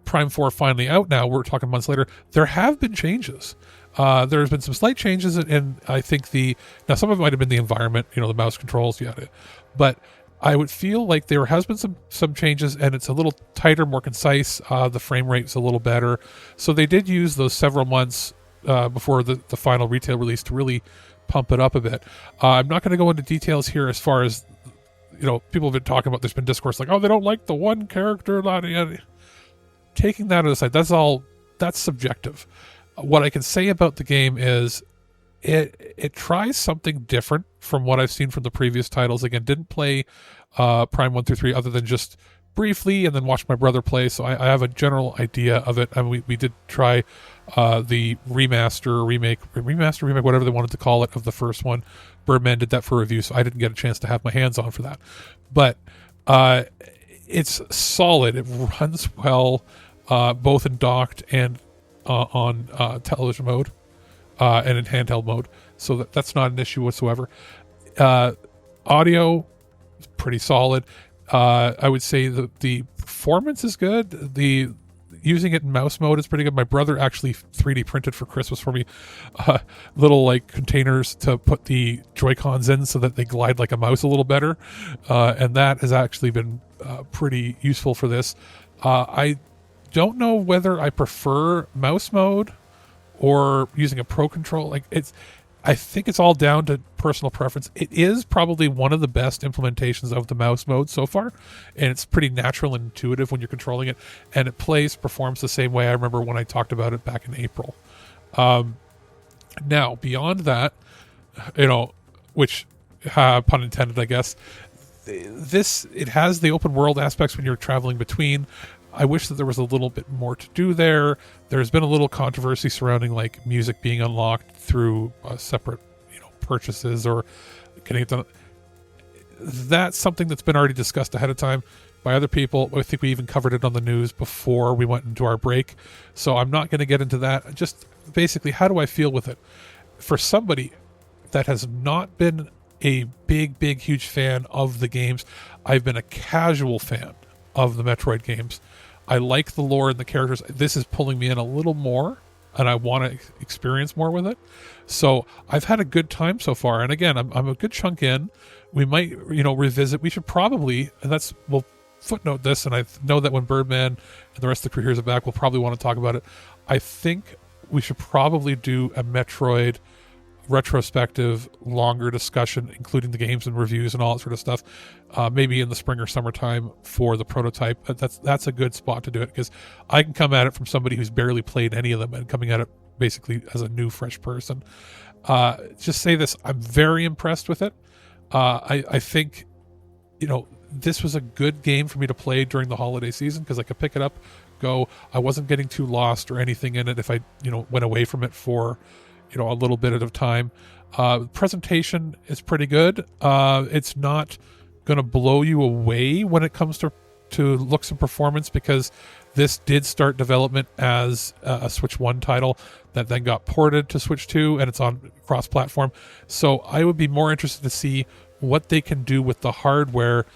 Prime 4 finally out now, we're talking months later, there have been changes. There's been some slight changes, and I think now some of it might have been the environment, the mouse controls, but I would feel like there has been some changes, and it's a little tighter, more concise. The frame rate's a little better. So they did use those several months before the final retail release to really pump it up a bit. I'm not going to go into details here as far as, people have been talking about, there's been discourse like, oh, they don't like the one character. Taking that aside, that's subjective. What I can say about the game is it tries something different from what I've seen from the previous titles. Again, didn't play Prime 1 through 3 other than just briefly and then watched my brother play, so I have a general idea of it. And we did try the remake, whatever they wanted to call it, of the first one. Birdman did that for review, so I didn't get a chance to have my hands on for that. But it's solid. It runs well, both in docked and on television mode and in handheld mode, so that's not an issue whatsoever. Audio is pretty solid. I would say the performance is good. Using it in mouse mode is pretty good. My brother actually 3D printed for Christmas for me little containers to put the Joy-Cons in so that they glide like a mouse a little better, and that has actually been pretty useful for this. I don't know whether I prefer mouse mode or using a pro control. I think it's all down to personal preference. It is probably one of the best implementations of the mouse mode so far, and it's pretty natural and intuitive when you're controlling it, and it performs the same way I remember when I talked about it back in April. Now, beyond that, which pun intended, I guess, it has the open world aspects when you're traveling between. I wish that there was a little bit more to do there. There's been a little controversy surrounding music being unlocked through separate, purchases or getting it done. That's something that's been already discussed ahead of time by other people. I think we even covered it on the news before we went into our break. So I'm not going to get into that. Just basically, how do I feel with it? For somebody that has not been a big, huge fan of the games, I've been a casual fan of the Metroid games. I like the lore and the characters. This is pulling me in a little more, and I want to experience more with it. So I've had a good time so far. And again, I'm a good chunk in. We might, revisit. We should probably, and we'll footnote this, and I know that when Birdman and the rest of the crew here is back, we'll probably want to talk about it. I think we should probably do a Metroid retrospective, longer discussion, including the games and reviews and all that sort of stuff, maybe in the spring or summertime for the prototype. That's a good spot to do it, because I can come at it from somebody who's barely played any of them and coming at it basically as a new, fresh person. Just say this, I'm very impressed with it. I think, this was a good game for me to play during the holiday season, because I could pick it up, go. I wasn't getting too lost or anything in it if I, went away from it for a little bit of time. Presentation is pretty good. It's not going to blow you away when it comes to looks and performance, because this did start development as a Switch 1 title that then got ported to Switch 2, and it's on cross-platform. So I would be more interested to see what they can do with the hardware,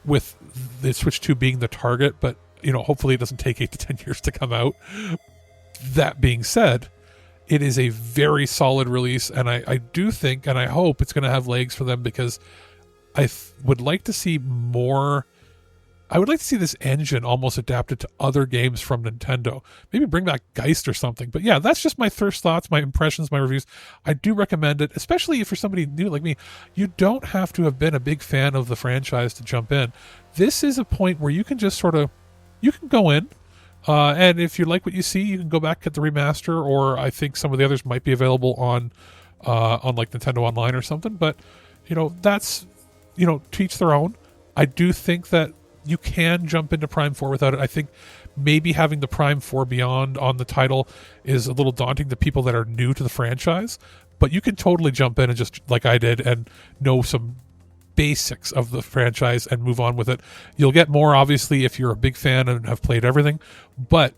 with the Switch 2 being the target, but hopefully it doesn't take 8 to 10 years to come out. That being said, it is a very solid release, and I do think, and I hope it's going to have legs for them, because I would like to see more. I would like to see this engine almost adapted to other games from Nintendo. Maybe bring back Geist or something. But yeah, that's just my first thoughts, my impressions, my reviews. I do recommend it, especially if you're somebody new like me. You don't have to have been a big fan of the franchise to jump in. This is a point where you can just you can go in, and if you like what you see, you can go back, get the remaster, or I think some of the others might be available on like Nintendo Online or something. But that's to each their own. I do think that you can jump into Prime 4 without it. I think maybe having the Prime 4 Beyond on the title is a little daunting to people that are new to the franchise, but you can totally jump in and just, like I did, and know some basics of the franchise and move on with it. You'll get more, obviously, if you're a big fan and have played everything, but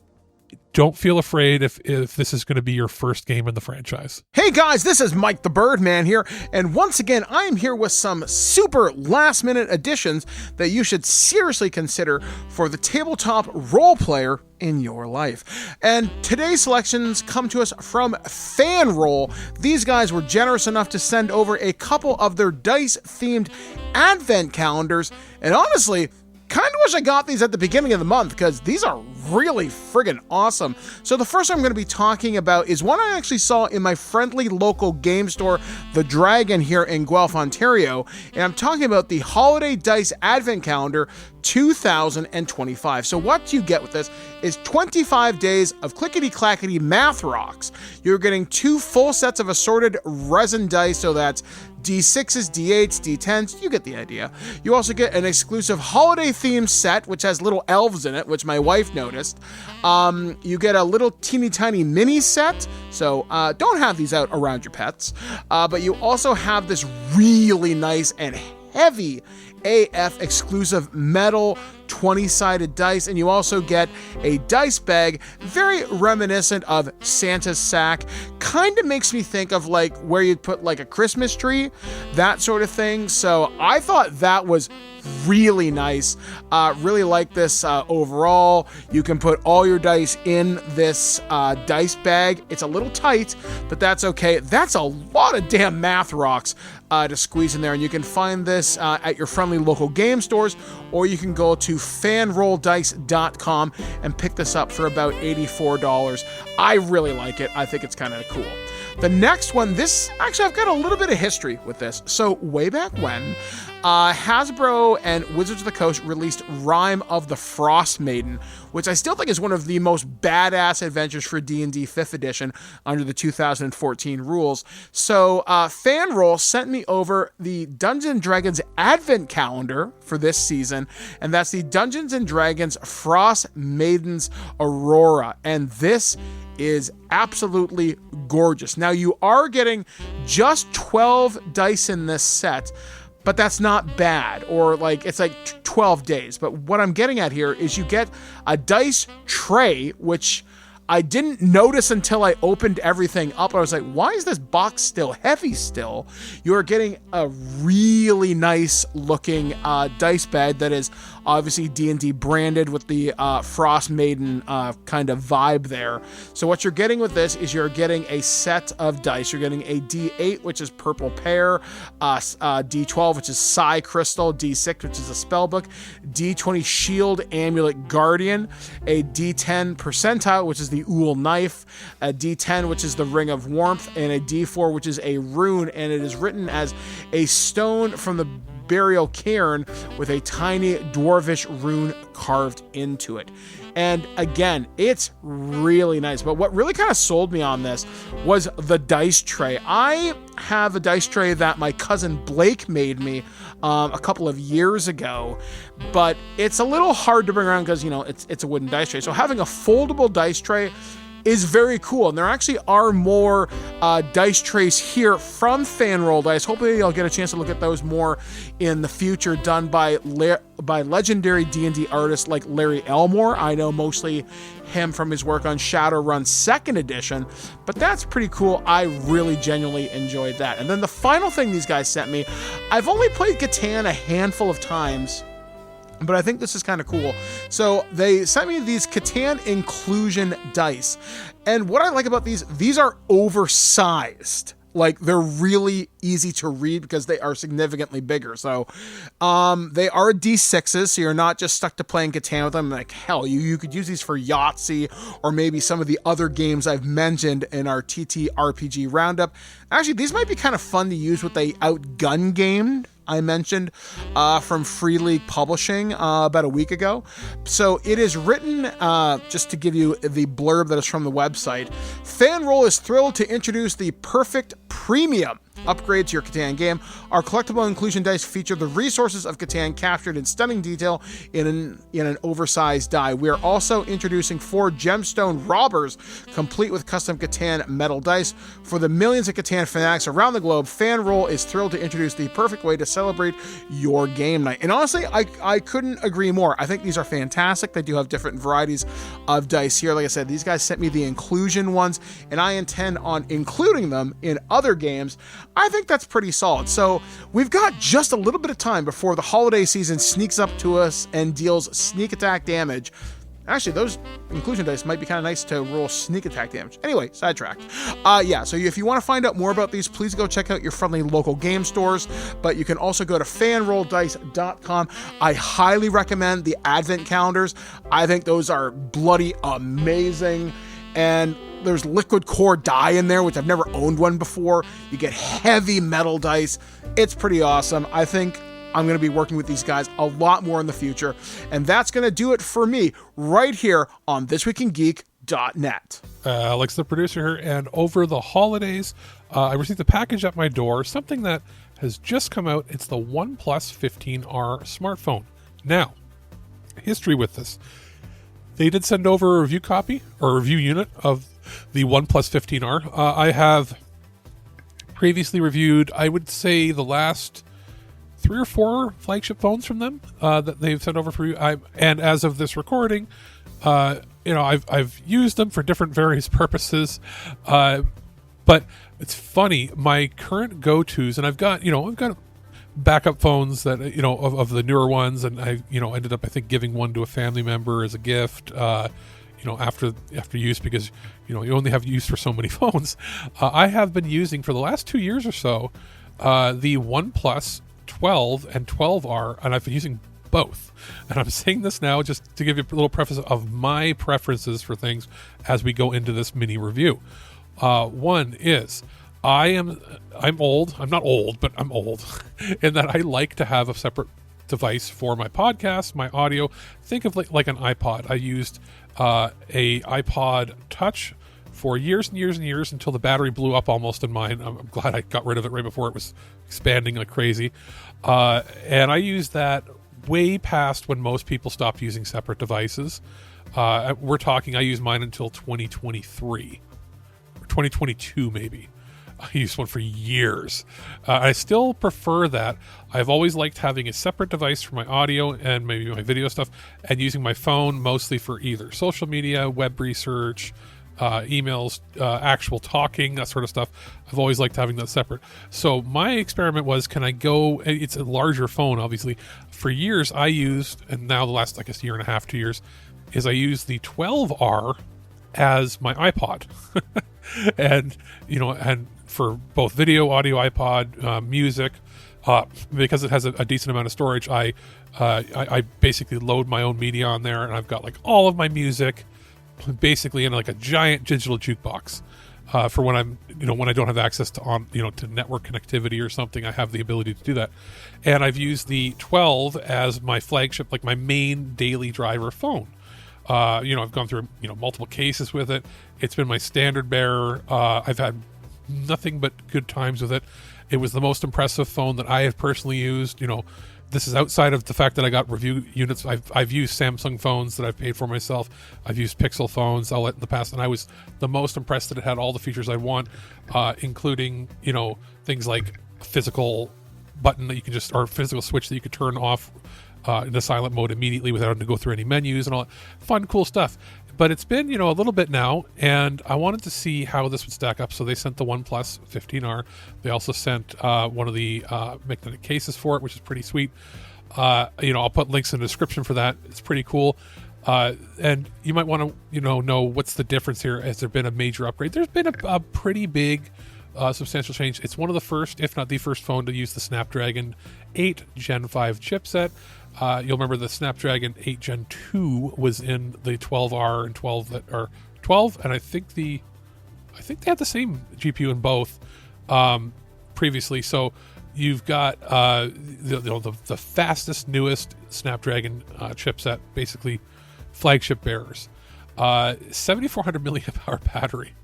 don't feel afraid if this is going to be your first game in the franchise. Hey guys, this is Mike the Birdman here, and once again, I'm here with some super last-minute additions that you should seriously consider for the tabletop role player in your life. And today's selections come to us from FanRoll. These guys were generous enough to send over a couple of their dice-themed advent calendars, and honestly, kind of wish I got these at the beginning of the month because these are really friggin' awesome. So the first I'm going to be talking about is one I actually saw in my friendly local game store, The Dragon, here in Guelph, Ontario. And I'm talking about the Holiday Dice Advent Calendar 2025. So what you get with this is 25 days of clickety-clackety math rocks. You're getting 2 full sets of assorted resin dice, so that's D6s, D8s, D10s, you get the idea. You also get an exclusive holiday themed set, which has little elves in it, which my wife noticed. You get a little teeny tiny mini set, so don't have these out around your pets. But you also have this really nice and heavy AF exclusive metal 20-sided dice, and you also get a dice bag, very reminiscent of Santa's sack. Kind of makes me think of like where you'd put like a Christmas tree, that sort of thing. So I thought that was really nice. Really like this overall. You can put all your dice in this dice bag. It's a little tight, but that's okay. That's a lot of damn math rocks to squeeze in there, and you can find this at your friendly local game stores, or you can go to fanrolldice.com and pick this up for about $84. I really like it. I think it's kind of cool. The next one, actually I've got a little bit of history with this. So way back when, Hasbro and Wizards of the Coast released Rime of the Frost Maiden, which I still think is one of the most badass adventures for D&D 5th edition under the 2014 rules. So FanRoll sent me over the Dungeons & Dragons Advent Calendar for this season, and that's the Dungeons & Dragons Frost Maiden's Aurora, and this is absolutely gorgeous. Now, you are getting just 12 dice in this set, but that's not bad, or like it's like 12 days. But what I'm getting at here is you get a dice tray, which I didn't notice until I opened everything up. I was like, why is this box still heavy still? You're getting a really nice looking dice bag that is obviously D&D branded with the Frost Maiden kind of vibe there. So what you're getting with this is you're getting a set of dice. You're getting a D8, which is Purple Pear, D12, which is Psi Crystal, D6, which is a Spellbook, D20 Shield Amulet Guardian, a D10 Percentile, which is the Ool Knife, a D10, which is the Ring of Warmth, and a D4, which is a rune, and it is written as a stone from the burial cairn with a tiny dwarvish rune carved into it. And again, it's really nice. But what really kind of sold me on this was the dice tray. I have a dice tray that my cousin Blake made me a couple of years ago, but it's a little hard to bring around because, you know, it's a wooden dice tray. So having a foldable dice tray is very cool, and there actually are more dice trays here from FanRoll Dice. Hopefully I'll get a chance to look at those more in the future, done by legendary D&D artists like Larry Elmore. I know mostly him from his work on Shadowrun 2nd edition, but that's pretty cool. I really genuinely enjoyed that. And then the final thing these guys sent me, I've only played Catan a handful of times, but I think this is kind of cool. So they sent me these Catan inclusion dice. And what I like about these are oversized. Like, they're really easy to read because they are significantly bigger. So they are D6s, so you're not just stuck to playing Catan with them. Like, hell, you could use these for Yahtzee or maybe some of the other games I've mentioned in our TTRPG roundup. Actually, these might be kind of fun to use with a Outgun game I mentioned from Free League Publishing about a week ago. So it is written, just to give you the blurb that is from the website, FanRoll is thrilled to introduce the Perfect Premium upgrade to your Catan game. Our collectible inclusion dice feature the resources of Catan captured in stunning detail in an oversized die. We are also introducing 4 gemstone robbers, complete with custom Catan metal dice. For the millions of Catan fanatics around the globe, FanRoll is thrilled to introduce the perfect way to celebrate your game night. And honestly, I couldn't agree more. I think these are fantastic. They do have different varieties of dice here. Like I said, these guys sent me the inclusion ones, and I intend on including them in other games. I think that's pretty solid. So we've got just a little bit of time before the holiday season sneaks up to us and deals sneak attack damage. Actually, those inclusion dice might be kind of nice to roll sneak attack damage. Anyway, sidetracked. So if you want to find out more about these, please go check out your friendly local game stores, but you can also go to fanrolldice.com. I highly recommend the advent calendars. I think those are bloody amazing. And there's liquid core die in there, which I've never owned one before. You get heavy metal dice. It's pretty awesome. I think I'm going to be working with these guys a lot more in the future. And that's going to do it for me right here on ThisWeekInGeek.net. Alex, the producer here, and over the holidays, I received a package at my door, something that has just come out. It's the OnePlus 15R smartphone. Now, history with this. They did send over a review copy, or a review unit of the OnePlus 15R. I have previously reviewed, I would say, the last 3 or 4 flagship phones from them that they've sent over for you. And as of this recording, I've used them for different various purposes. But it's funny, my current go-tos, and I've got backup phones that of the newer ones, and I ended up, I think, giving one to a family member as a gift. After use, because you only have use for so many phones. I have been using for the last 2 years or so the OnePlus 12 and 12R, and I've been using both. And I'm saying this now just to give you a little preface of my preferences for things as we go into this mini review. One is I'm old. I'm not old, but I'm old in that I like to have a separate device for my podcast, my audio. Think of like an iPod. I used a iPod Touch for years and years and years until the battery blew up almost in mine. I'm glad I got rid of it right before it was expanding like crazy. And I used that way past when most people stopped using separate devices. We're talking, I used mine until 2023 or 2022 maybe. I used one for years. I still prefer that. I've always liked having a separate device for my audio and maybe my video stuff, and using my phone mostly for either social media, web research, emails, actual talking, that sort of stuff. I've always liked having that separate. So my experiment was, can I go, it's a larger phone, obviously. For years I used, and now the last, I guess, year and a half, 2 years, is I used the 12R as my iPod. and for both video, audio, iPod, music, because it has a decent amount of storage, I basically load my own media on there, and I've got like all of my music basically in like a giant digital jukebox. For when I'm, when I don't have access to to network connectivity or something, I have the ability to do that. And I've used the 12 as my flagship, like my main daily driver phone. I've gone through, multiple cases with it. It's been my standard bearer. I've had nothing but good times with it. It was the most impressive phone that I have personally used. This is outside of the fact that I got review units. I've used Samsung phones that I've paid for myself. I've used Pixel phones in the past, and I was the most impressed that it had all the features I want, including, things like a physical button that you can or physical switch that you could turn off into silent mode immediately without having to go through any menus and all that fun, cool stuff. But it's been, a little bit now, and I wanted to see how this would stack up. So they sent the OnePlus 15R. They also sent one of the magnetic cases for it, which is pretty sweet. I'll put links in the description for that. It's pretty cool. And you might want to, know what's the difference here. Has there been a major upgrade? There's been a pretty big, substantial change. It's one of the first, if not the first phone to use the Snapdragon 8 Gen 5 chipset. You'll remember the Snapdragon 8 Gen 2 was in the 12R and 12 that are 12, and I think they had the same GPU in both previously. So you've got the fastest, newest Snapdragon chipset, basically flagship bearers. 7,400 milliamp hour battery.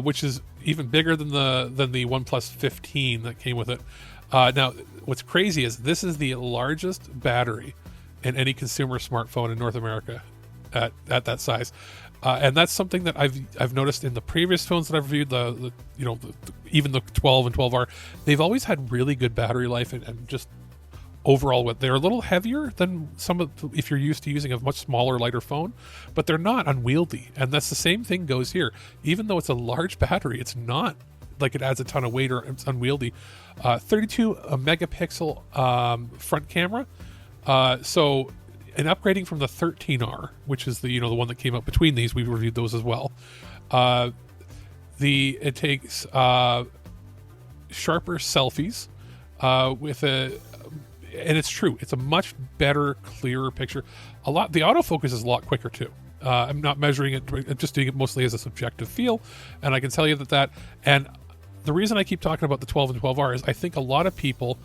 which is even bigger than the OnePlus 15 that came with it. Now, what's crazy is this is the largest battery in any consumer smartphone in North America at that size. And that's something that I've noticed in the previous phones that I've reviewed, even the 12 and 12R, they've always had really good battery life and just overall they're a little heavier than if you're used to using a much smaller, lighter phone, but they're not unwieldy. And that's the same thing goes here. Even though it's a large battery, it's not like it adds a ton of weight or it's unwieldy. 32 megapixel front camera. So in upgrading from the 13R, which is the one that came out between these, we reviewed those as well. It takes sharper selfies and it's true. It's a much better, clearer picture. The autofocus is a lot quicker too. I'm not measuring it. I'm just doing it mostly as a subjective feel, and I can tell you that. And the reason I keep talking about the 12 and 12R is I think a lot of people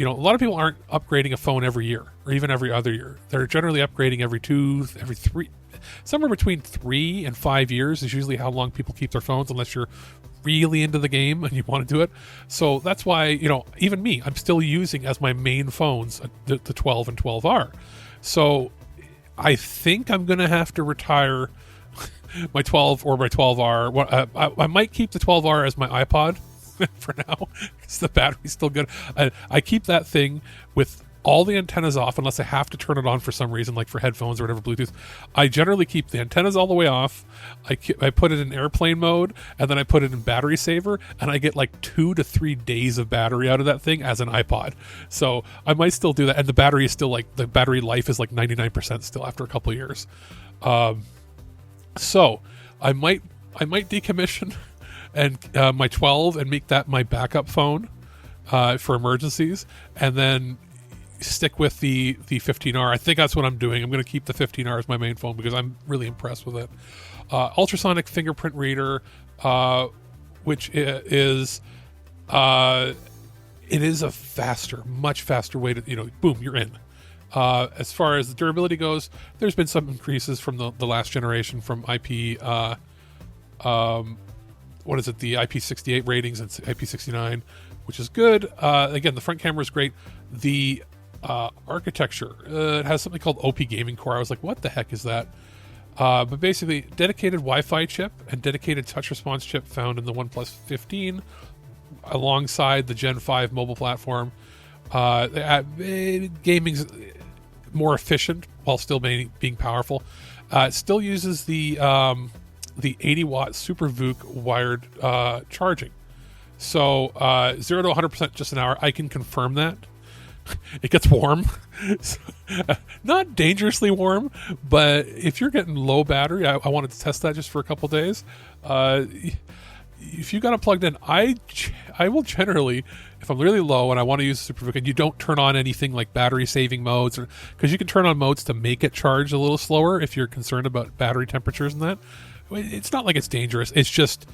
aren't upgrading a phone every year or even every other year. They're generally upgrading every 3, somewhere between 3 and 5 years is usually how long people keep their phones, unless you're really into the game and you want to do it. So that's why, even me, I'm still using as my main phones the 12 and 12R. So I think I'm going to have to retire my 12 or my 12R. I might keep the 12R as my iPod for now because the battery's still good. I keep that thing with all the antennas off unless I have to turn it on for some reason, like for headphones or whatever, Bluetooth. I generally keep the antennas all the way off. I put it in airplane mode, and then I put it in battery saver, and I get like 2 to 3 days of battery out of that thing as an iPod. So I might still do that, and the battery is still the battery life is like 99% still after a couple of years. So I might decommission and my 12 and make that my backup phone for emergencies, and then stick with the 15R. I think that's what I'm doing. I'm going to keep the 15R as my main phone because I'm really impressed with it. Ultrasonic fingerprint reader, which is it is a much faster way to boom, you're in. As far as the durability goes, there's been some increases from the last generation from IP. What is it? The IP68 ratings and IP69, which is good. Again, the front camera is great. The architecture, it has something called OP Gaming Core. I was like, what the heck is that? But basically, dedicated Wi-Fi chip and dedicated touch response chip found in the OnePlus 15, alongside the Gen 5 mobile platform. Gaming's more efficient while still being powerful. It still uses the 80-watt Super VOOC wired charging. So 0 to 100% just an hour. I can confirm that. It gets warm. Not dangerously warm, but if you're getting low battery, I wanted to test that just for a couple days. If you got it plugged in, I will generally, if I'm really low and I want to use Super VOOC, and you don't turn on anything like battery saving modes, because you can turn on modes to make it charge a little slower if you're concerned about battery temperatures and that. It's not like it's dangerous. It's just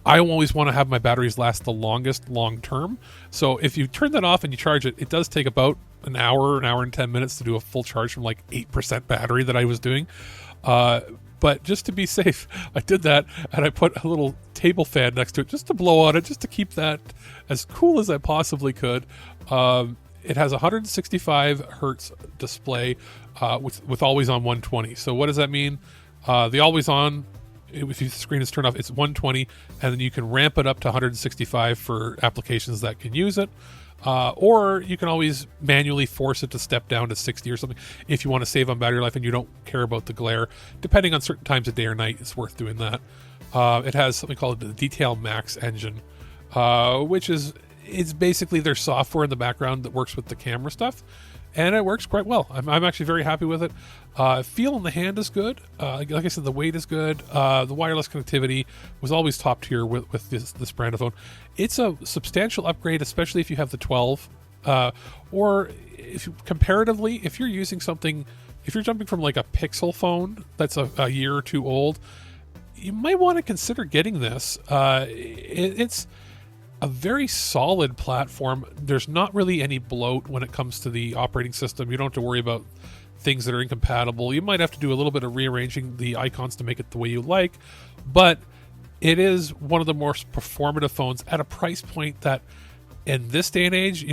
I always want to have my batteries last the longest long term. So if you turn that off and you charge it, it does take about an hour and 10 minutes to do a full charge from like 8% battery that I was doing. But just to be safe, I did that, and I put a little table fan next to it just to blow on it, just to keep that as cool as I possibly could. It has a 165 hertz display with always on 120. So what does that mean? The always on, if the screen is turned off, it's 120, and then you can ramp it up to 165 for applications that can use it. Or you can always manually force it to step down to 60 or something if you want to save on battery life and you don't care about the glare. Depending on certain times of day or night, it's worth doing that. It has something called the Detail Max engine, which is basically their software in the background that works with the camera stuff. And it works quite well. I'm actually very happy with it. Feel in the hand is good. Like I said, the weight is good. The wireless connectivity was always top tier with this brand of phone. It's a substantial upgrade, especially if you have the 12. Or comparatively, if you're using something, if you're jumping from like a Pixel phone that's a year or two old, you might want to consider getting this. It's a very solid platform. There's not really any bloat when it comes to the operating system. You don't have to worry about things that are incompatible. You might have to do a little bit of rearranging the icons to make it the way you like, but it is one of the most performative phones at a price point that in this day and age,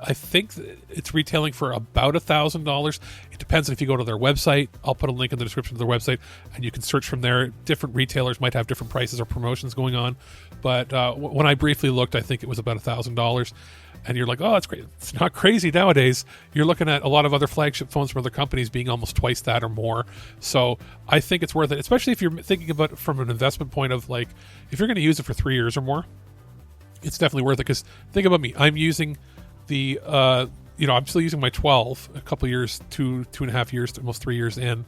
I think it's retailing for about $1,000. It depends if you go to their website. I'll put a link in the description of their website, and you can search from there. Different retailers might have different prices or promotions going on. But when I briefly looked, I think it was about $1,000. And you're like, oh, it's great. It's not crazy nowadays. You're looking at a lot of other flagship phones from other companies being almost twice that or more. So I think it's worth it, especially if you're thinking about it from an investment point of like, if you're going to use it for 3 years or more, it's definitely worth it. Because think about me. I'm using the, I'm still using my 12 a couple years, 2.5 years, almost 3 years in.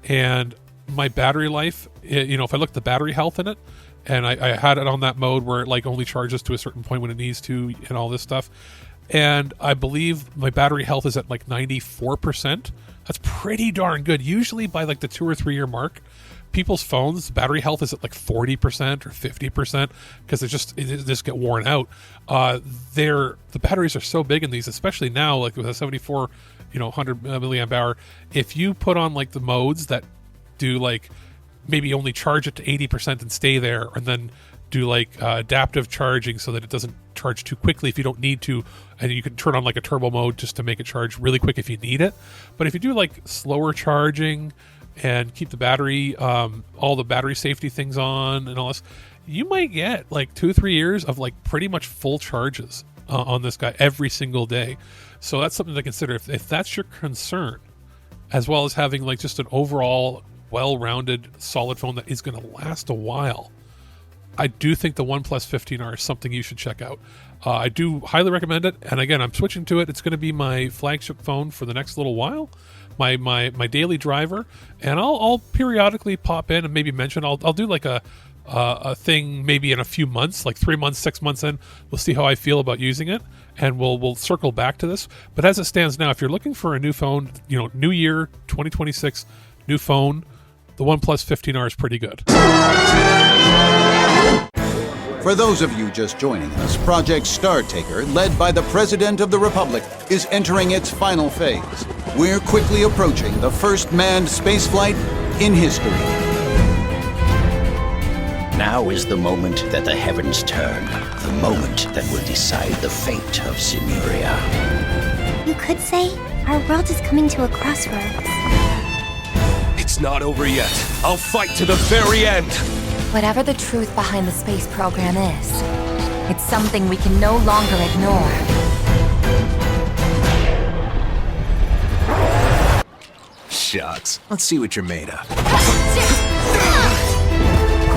And my battery life, if I look at the battery health in it, and I had it on that mode where it like only charges to a certain point when it needs to and all this stuff. And I believe my battery health is at like 94%. That's pretty darn good. Usually by like the 2 or 3 year mark, people's phones battery health is at like 40% or 50% because it just get worn out. The batteries are so big in these, especially now, like with a 74, 100 milliamp hour. If you put on like the modes that do like maybe only charge it to 80% and stay there, and then do like adaptive charging so that it doesn't charge too quickly if you don't need to, and you can turn on like a turbo mode just to make it charge really quick if you need it. But if you do like slower charging and keep the battery, all the battery safety things on and all this, you might get like 2-3 years of like pretty much full charges on this guy every single day. So that's something to consider if that's your concern, as well as having like just an overall well-rounded solid phone that is going to last a while. I do think the OnePlus 15R is something you should check out. I do highly recommend it, and again, I'm switching to it. It's going to be my flagship phone for the next little while, my daily driver, and I'll periodically pop in and maybe mention. I'll do like a thing maybe in a few months, like 3 months, 6 months in. We'll see how I feel about using it, and we'll circle back to this. But as it stands now, if you're looking for a new phone, new year 2026, new phone, the OnePlus 15R is pretty good. For those of you just joining us, Project Startaker, led by the President of the Republic, is entering its final phase. We're quickly approaching the first manned spaceflight in history. Now is the moment that the heavens turn, the moment that will decide the fate of Simuria. You could say our world is coming to a crossroads. It's not over yet. I'll fight to the very end. Whatever the truth behind the space program is, it's something we can no longer ignore. Shucks. Let's see what you're made of.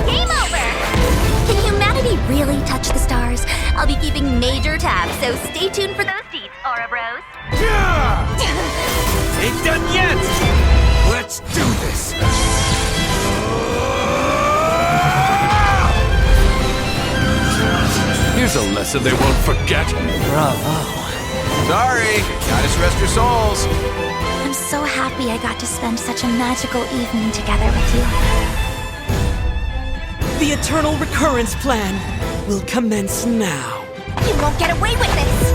Game over! Can humanity really touch the stars? I'll be keeping major tabs, so stay tuned for those deeds, Aura Bros. Ain't done yet! Let's do this! Here's a lesson they won't forget. Bravo. Sorry, gotta rest your souls. I'm so happy I got to spend such a magical evening together with you. The Eternal Recurrence Plan will commence now. You won't get away with this!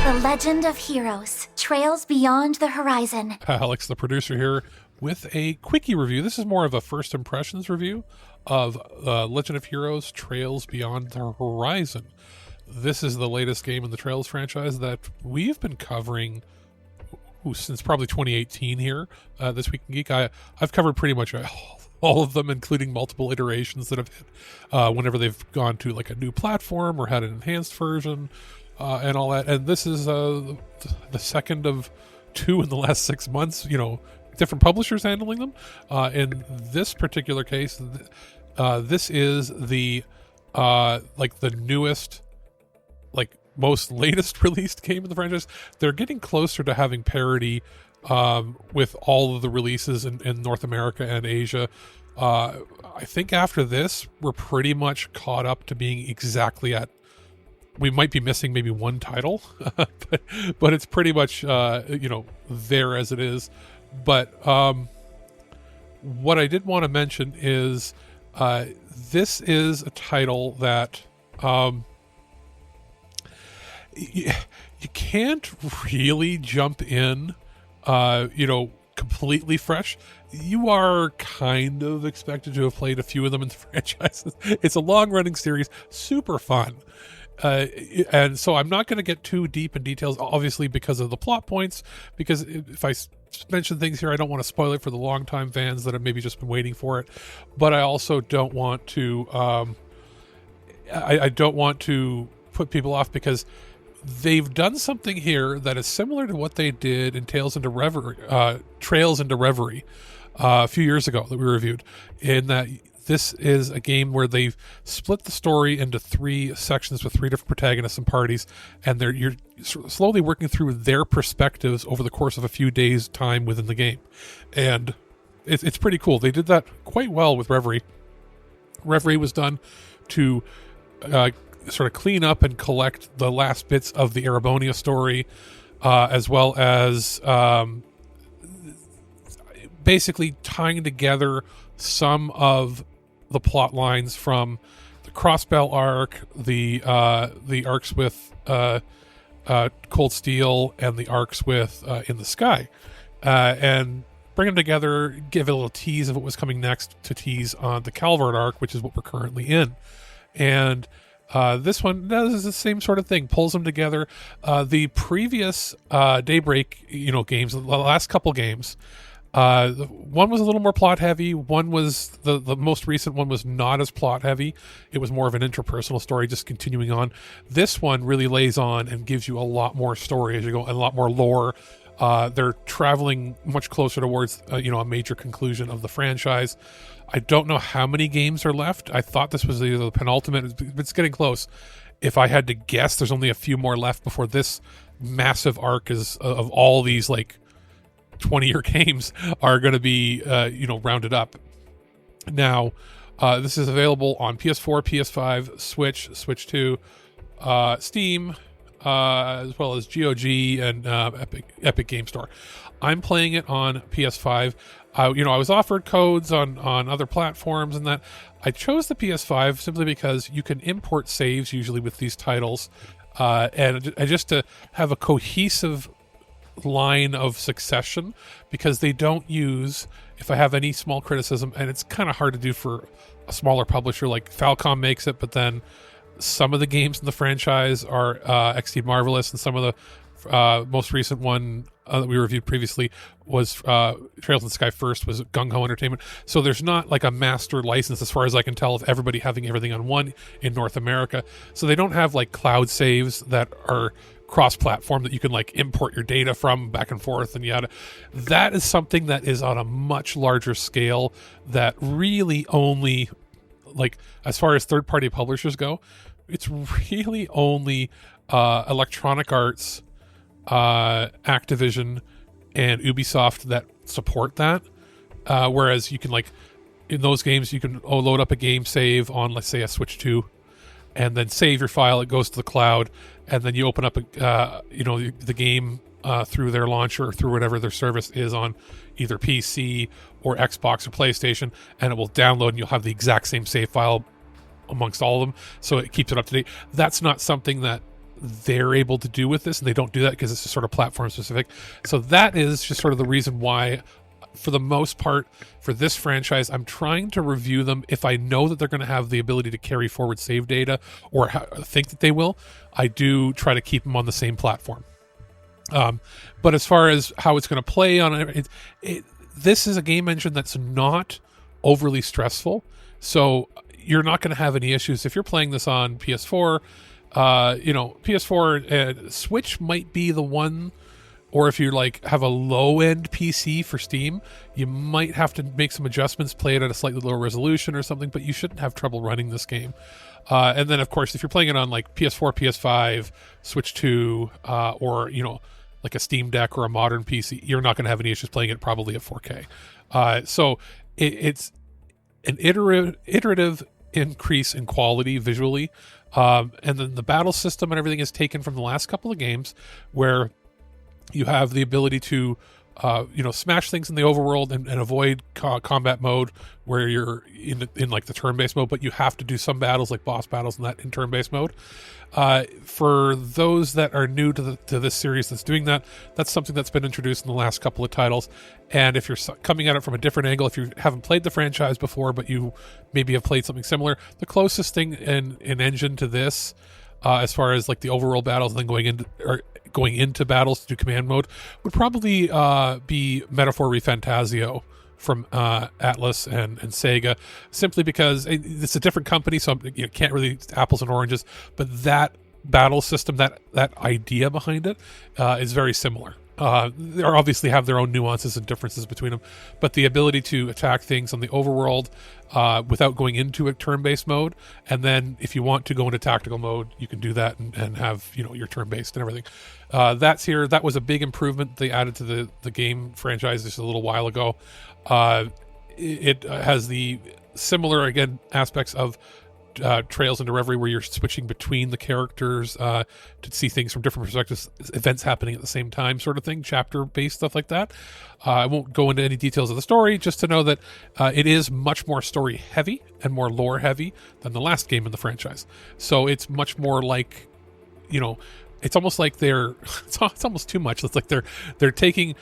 The Legend of Heroes, Trails Beyond the Horizon. Alex, the producer here, with a quickie review. This is more of a first impressions review of Legend of Heroes, Trails Beyond the Horizon. This is the latest game in the Trails franchise that we've been covering since probably 2018 here, This Week in Geek. I've covered pretty much all of them, including multiple iterations that have hit whenever they've gone to like a new platform or had an enhanced version and all that. And this is the second of two in the last 6 months, different publishers handling them. In this particular case, this is the the newest, most latest released game in the franchise. They're getting closer to having parity with all of the releases in North America and Asia. I think after this, we're pretty much caught up to being exactly at. We might be missing maybe one title, but it's pretty much there as it is. But what I did want to mention is this is a title that you can't really jump in, completely fresh, you are kind of expected to have played a few of them in the franchises. It's a long-running series, super fun. And so I'm not going to get too deep in details, obviously, because of the plot points, because if I mention things here, I don't want to spoil it for the long-time fans that have maybe just been waiting for it. But I also don't want to... I don't want to put people off, because they've done something here that is similar to what they did in Trails into Reverie a few years ago that we reviewed, in that this is a game where they've split the story into 3 sections with 3 different protagonists and parties, and you're slowly working through their perspectives over the course of a few days' time within the game. And it's pretty cool. They did that quite well with Reverie. Reverie was done to sort of clean up and collect the last bits of the Erebonia story, as well as basically tying together some of the plot lines from the Crossbell arc, the arcs with Cold Steel, and the arcs with In the Sky, and bring them together, give a little tease of what was coming next, to tease on the Calvert arc, which is what we're currently in. And this one does the same sort of thing, pulls them together. The previous Daybreak, games, the last couple games, one was a little more plot heavy. One was the most recent one was not as plot heavy. It was more of an interpersonal story, just continuing on. This one really lays on and gives you a lot more story as you go, and a lot more lore. They're traveling much closer towards a major conclusion of the franchise. I don't know how many games are left. I thought this was either the penultimate. It's getting close. If I had to guess, there's only a few more left before this massive arc is of all these 20-year games are going to be rounded up. Now, this is available on PS4, PS5, Switch 2, Steam, as well as GOG and Epic Game Store. I'm playing it on PS5. I was offered codes on other platforms, and that I chose the PS5 simply because you can import saves usually with these titles, and just to have a cohesive line of succession, because they don't use, if I have any small criticism, and it's kind of hard to do for a smaller publisher like Falcom makes it, but then some of the games in the franchise are XD Marvelous, and some of the most recent one that we reviewed previously was Trails in the Sky First, was Gung Ho Entertainment. So there's not a master license, as far as I can tell, of everybody having everything on one in North America. So they don't have cloud saves that are cross-platform that you can import your data from back and forth and yada. That is something that is on a much larger scale that really only, as far as third-party publishers go, it's really only Electronic Arts, Activision, and Ubisoft that support that. Whereas you can in those games, you can load up a game save on, let's say, a Switch 2, and then save your file. It goes to the cloud, and then you open up the game through their launcher or through whatever their service is on either PC or Xbox or PlayStation, and it will download, and you'll have the exact same save file amongst all of them, so it keeps it up to date. That's not something that they're able to do with this, and they don't do that because it's just sort of platform specific. So that is just sort of the reason why, for the most part, for this franchise, I'm trying to review them if I know that they're going to have the ability to carry forward save data, or think that they will. I do try to keep them on the same platform. But as far as how it's going to play on it, this is a game engine that's not overly stressful, so you're not going to have any issues if you're playing this on PS4. PS4 and Switch might be the one, or if you have a low-end PC for Steam, you might have to make some adjustments, play it at a slightly lower resolution or something, but you shouldn't have trouble running this game. And then, of course, if you're playing it on PS4, PS5, Switch 2, or a Steam Deck or a modern PC, you're not going to have any issues playing it probably at 4K. So it's an iterative increase in quality visually, and then the battle system and everything is taken from the last couple of games, where you have the ability to smash things in the overworld and avoid combat mode where you're in like the turn-based mode, but you have to do some battles like boss battles in turn-based mode. For those that are new to this series that's doing that, that's something that's been introduced in the last couple of titles. And if you're coming at it from a different angle, if you haven't played the franchise before, but you maybe have played something similar, the closest thing in engine to this, as far as like the overworld battles and then going into battles to do command mode, would probably be Metaphor Refantasio from Atlas and Sega, simply because it's a different company, so you can't really apples and oranges, but that battle system, that idea behind it is very similar. They obviously have their own nuances and differences between them, but the ability to attack things on the overworld without going into a turn-based mode, and then if you want to go into tactical mode, you can do that and have your turn-based and everything. That's here. That was a big improvement they added to the game franchise just a little while ago. It has the similar, again, aspects of Trails into Reverie, where you're switching between the characters to see things from different perspectives, events happening at the same time, sort of thing, chapter-based stuff like that. I won't go into any details of the story, just to know that it is much more story-heavy and more lore-heavy than the last game in the franchise. So it's much more like, it's almost like it's almost too much. It's like they're taking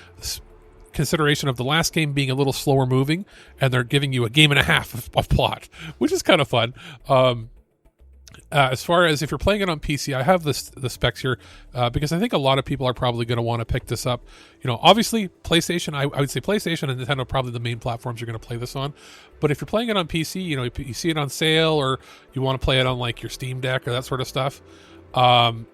consideration of the last game being a little slower moving, and they're giving you a game and a half of plot, which is kind of fun. As far as if you're playing it on PC, I have the specs here because I think a lot of people are probably going to want to pick this up. Obviously PlayStation, I would say PlayStation and Nintendo are probably the main platforms you're going to play this on. But if you're playing it on PC, you see it on sale, or you want to play it on like your Steam Deck or that sort of stuff, the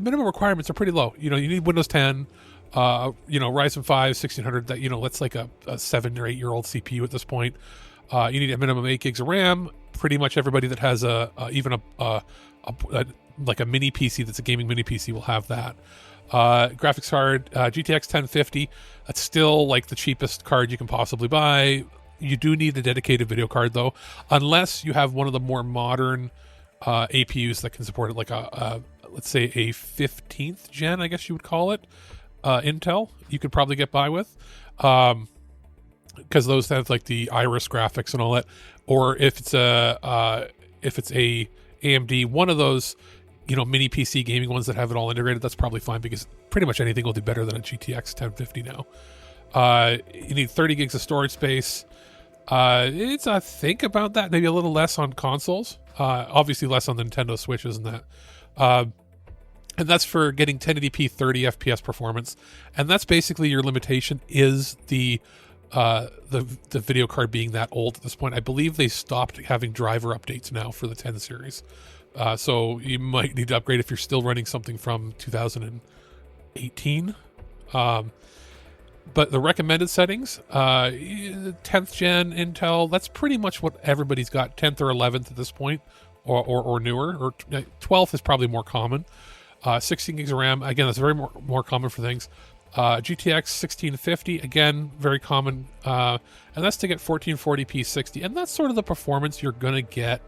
minimum requirements are pretty low. You need Windows 10, Ryzen 5 1600, that's like a 7 or 8 year old CPU at this point. You need a minimum 8 gigs of RAM. Pretty much everybody that has even a mini PC that's a gaming mini PC will have that. Graphics card, GTX 1050. That's still like the cheapest card you can possibly buy. You do need a dedicated video card though, unless you have one of the more modern APUs that can support it, like let's say a 15th gen, I guess you would call it. Intel, you could probably get by with, because those have like the Iris graphics and all that. Or if it's a AMD, one of those mini PC gaming ones that have it all integrated, that's probably fine, because pretty much anything will do better than a GTX 1050 now. You need 30 gigs of storage space. It's I think about that, maybe a little less on consoles. Obviously less on the Nintendo Switches and that. And that's for getting 1080p 30 FPS performance. And that's basically your limitation, is the video card being that old at this point. I believe they stopped having driver updates now for the 10 series. So you might need to upgrade if you're still running something from 2018. But the recommended settings, 10th gen Intel, that's pretty much what everybody's got, 10th or 11th at this point, or newer, or 12th is probably more common. 16 gigs of RAM, again, that's very more common for things. GTX 1650, again, very common, and that's to get 1440p 60, and that's sort of the performance you're going to get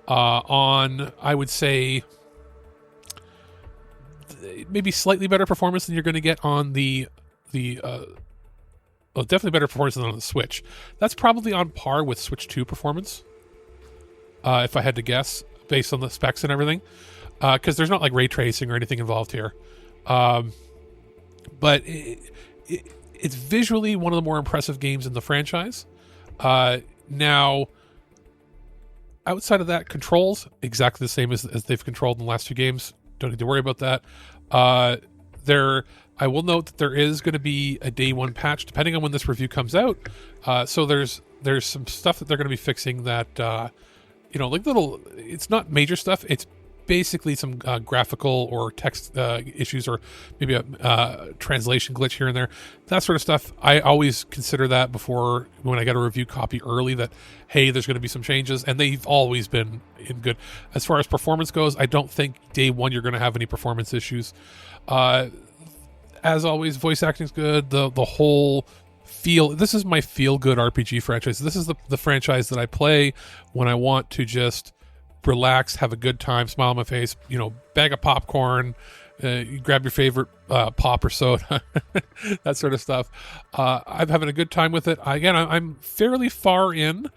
on, I would say, maybe slightly better performance than you're going to get on definitely better performance than on the Switch. That's probably on par with Switch 2 performance, if I had to guess, based on the specs and everything. Because there's not like ray tracing or anything involved here. But it's visually one of the more impressive games in the franchise. Now, outside of that, controls exactly the same as they've controlled in the last two games. Don't need to worry about that. I will note that there is going to be a day one patch, depending on when this review comes out. So there's some stuff that they're going to be fixing that, like little, it's not major stuff. It's basically some graphical or text issues, or maybe a translation glitch here and there, that sort of stuff. I always consider that before, when I get a review copy early, that hey, there's going to be some changes, and they've always been in good. As far as performance goes, I don't think day one you're going to have any performance issues. As always, voice acting's good. The whole feel, this is my feel good RPG franchise. This is the franchise that I play when I want to just relax, have a good time, smile on my face, bag of popcorn, You grab your favorite pop or soda, that sort of stuff. I'm having a good time with it. I'm fairly far in,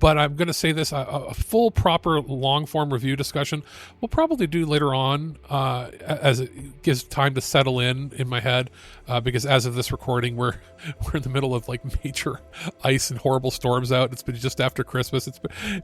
but I'm going to say this, a full, proper, long-form review discussion we'll probably do later on as it gives time to settle in my head, because as of this recording, we're in the middle of like major ice and horrible storms out. It's been just after Christmas.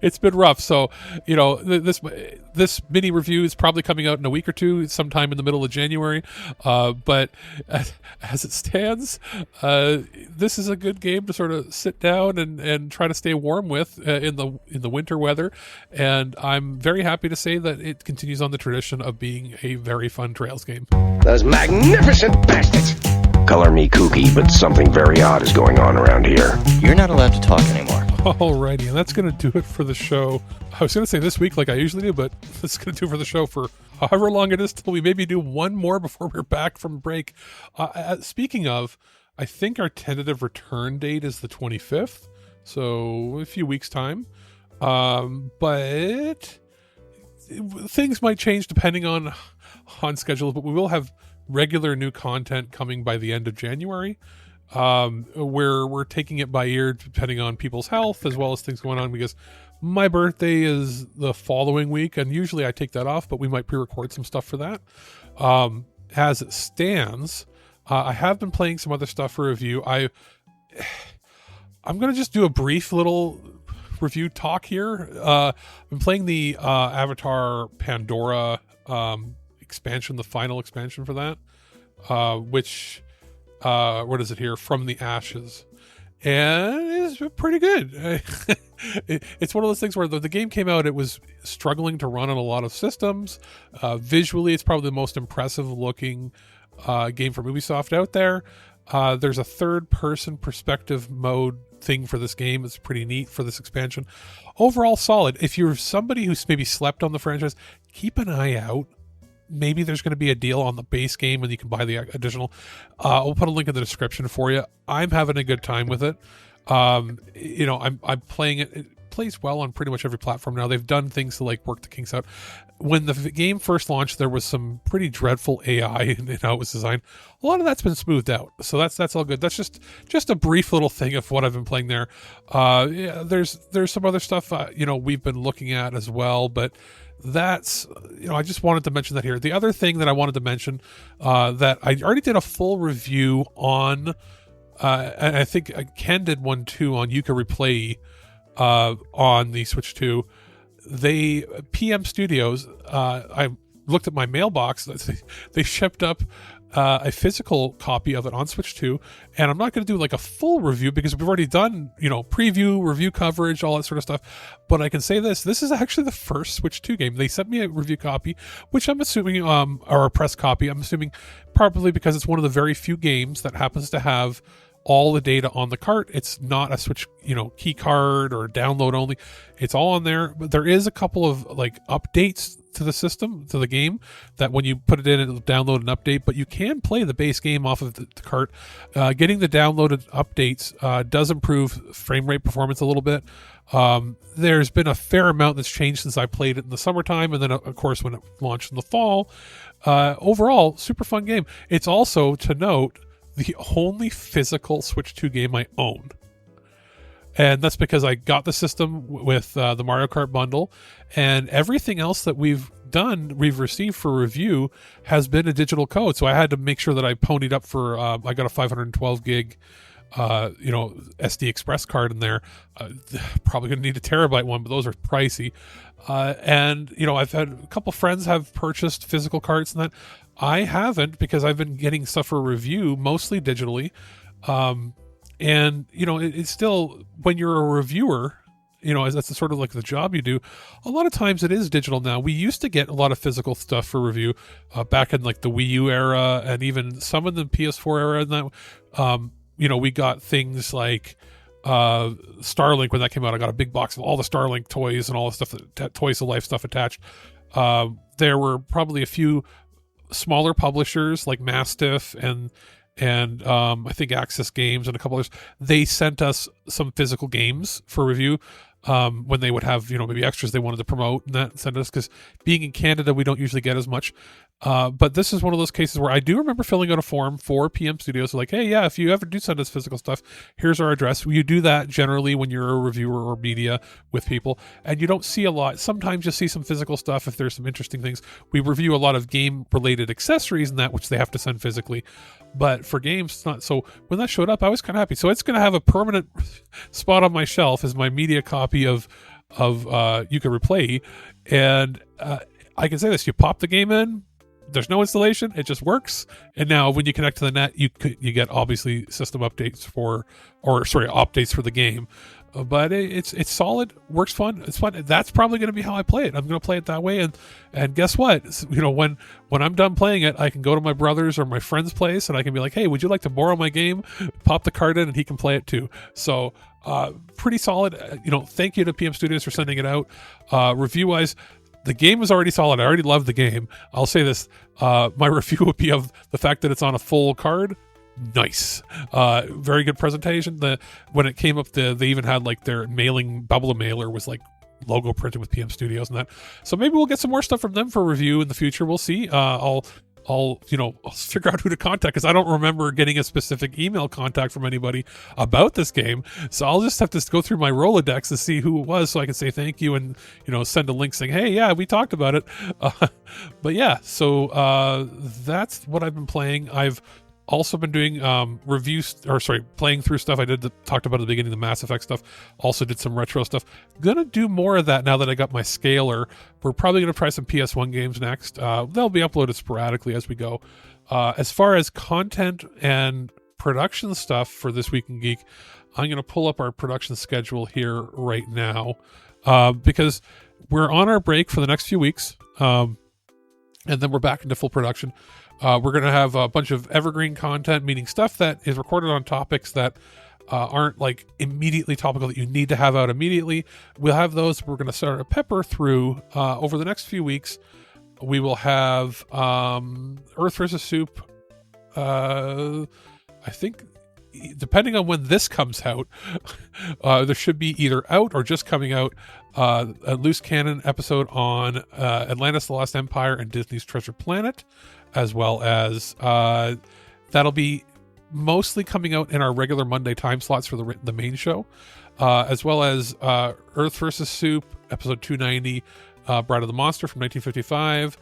It's been rough. So, this mini review is probably coming out in a week or two, sometime in the middle of January. But as it stands, this is a good game to sort of sit down and try to stay warm with in the winter weather, and I'm very happy to say that it continues on the tradition of being a very fun Trails game. Those magnificent bastards! Color me kooky, but something very odd is going on around here. You're not allowed to talk anymore. Alrighty, and that's going to do it for the show. I was going to say this week like I usually do, but that's going to do it for the show for however long it is till we maybe do one more before we're back from break. Speaking of, I think our tentative return date is the 25th. So a few weeks' time. But things might change depending on schedule, but we will have regular new content coming by the end of January. Where we're taking it by ear depending on people's health as well as things going on, because my birthday is the following week and usually I take that off, but we might pre-record some stuff for that. As it stands, I have been playing some other stuff for review. I'm going to just do a brief little review talk here. I've been playing the Avatar Pandora expansion, the final expansion for that, which, what is it here? From the Ashes. And it's pretty good. It's one of those things where the game came out, it was struggling to run on a lot of systems. Visually, it's probably the most impressive looking game from Ubisoft out there. There's a third-person perspective mode thing for this game. It's pretty neat for this expansion. Overall, solid. If you're somebody who's maybe slept on the franchise, keep an eye out. Maybe there's going to be a deal on the base game and you can buy the additional. I'll put a link in the description for you. I'm having a good time with it. I'm playing it. It plays well on pretty much every platform now. They've done things to like work the kinks out. When the game first launched, there was some pretty dreadful AI in how it was designed. A lot of that's been smoothed out, so that's all good. That's just a brief little thing of what I've been playing there. There's some other stuff we've been looking at as well, but that's I just wanted to mention that here. The other thing that I wanted to mention that I already did a full review on, and I think Ken did one too on Yuka Replay on the Switch 2. PM Studios, I looked at my mailbox. They shipped up a physical copy of it on Switch 2, and I'm not going to do like a full review because we've already done, preview, review coverage, all that sort of stuff. But I can say this is actually the first Switch 2 game. They sent me a review copy, which I'm assuming, or a press copy, I'm assuming probably because it's one of the very few games that happens to have all the data on the cart. It's not a Switch, key card or download only. It's all on there, but there is a couple of like updates to the system, to the game, that when you put it in, it'll download an update, but you can play the base game off of the cart. Getting the downloaded updates does improve frame rate performance a little bit. There's been a fair amount that's changed since I played it in the summertime, and then of course when it launched in the fall. Overall, super fun game. It's also, to note, the only physical Switch 2 game I own. And that's because I got the system with the Mario Kart bundle, and everything else that we've received for review has been a digital code. So I had to make sure that I ponied up for, I got a 512 gig, SD Express card in there. Probably going to need a terabyte one, but those are pricey. And I've had a couple friends have purchased physical cards and that. I haven't, because I've been getting stuff for review mostly digitally. And it's still, when you're a reviewer, that's sort of like the job you do. A lot of times it is digital now. We used to get a lot of physical stuff for review back in like the Wii U era, and even some in the PS4 era. And that, we got things like Starlink. When that came out, I got a big box of all the Starlink toys and all the stuff, Toys to Life stuff attached. There were probably a few smaller publishers like Mastiff and I think Access Games and a couple others. They sent us some physical games for review when they would have maybe extras they wanted to promote and that send us, because being in Canada we don't usually get as much. But this is one of those cases where I do remember filling out a form for PM Studios, like, hey, yeah, if you ever do send us physical stuff, here's our address. You do that generally when you're a reviewer or media with people, and you don't see a lot. Sometimes you see some physical stuff if there's some interesting things. We review a lot of game-related accessories and that, which they have to send physically. But for games, it's not. So when that showed up, I was kind of happy. So it's going to have a permanent spot on my shelf as my media copy of You Can Replay. And I can say this, you pop the game in, there's no installation, it just works. And now when you connect to the net, you get obviously system updates updates for the game. But it's solid, works fun, it's fun. That's probably going to be how I play it. I'm going to play it that way. And guess what? You know, when I'm done playing it, I can go to my brother's or my friend's place and I can be like, hey, would you like to borrow my game? Pop the card in and he can play it too. So pretty solid. Thank you to PM Studios for sending it out. Review wise, the game is already solid. I already love the game. I'll say this, my review would be of the fact that it's on a full card. Nice. Very good presentation. When it came up, they even had like their bubble mailer was like logo printed with PM Studios and that. So maybe we'll get some more stuff from them for review in the future. We'll see. I'll figure out who to contact, because I don't remember getting a specific email contact from anybody about this game. So I'll just have to go through my Rolodex to see who it was, so I can say thank you and send a link saying, hey, yeah, we talked about it. But yeah, so that's what I've been playing. I've also been doing playing through stuff I talked about at the beginning, the Mass Effect stuff. Also did some retro stuff. Gonna do more of that now that I got my scaler. We're probably gonna try some PS1 games next. They'll be uploaded sporadically as we go. As far as content and production stuff for This Week in Geek, I'm gonna pull up our production schedule here right now, because we're on our break for the next few weeks, and then we're back into full production. We're going to have a bunch of evergreen content, meaning stuff that is recorded on topics that aren't like immediately topical that you need to have out immediately. We'll have those. We're going to start to pepper through over the next few weeks. We will have Earth vs. Soup. I think, depending on when this comes out, there should be either out or just coming out a loose cannon episode on Atlantis: The Lost Empire and Disney's Treasure Planet, as well as that'll be mostly coming out in our regular Monday time slots for the main show, as well as Earth vs. Soup, episode 290, Bride of the Monster from 1955.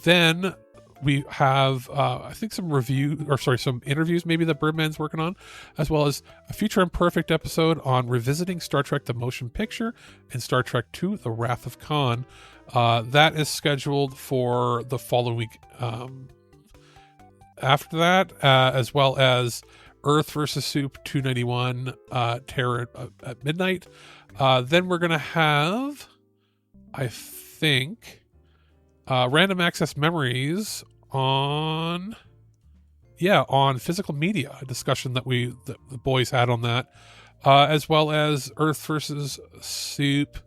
Then we have, I think, some interviews maybe that Birdman's working on, as well as a Future Imperfect episode on revisiting Star Trek The Motion Picture and Star Trek II, The Wrath of Khan. That is scheduled for the following week. After that, as well as Earth vs. Soup 291, Terror at Midnight. Then we're going to have, I think, Random Access Memories on physical media, a discussion that the boys had on that, as well as Earth vs. Soup,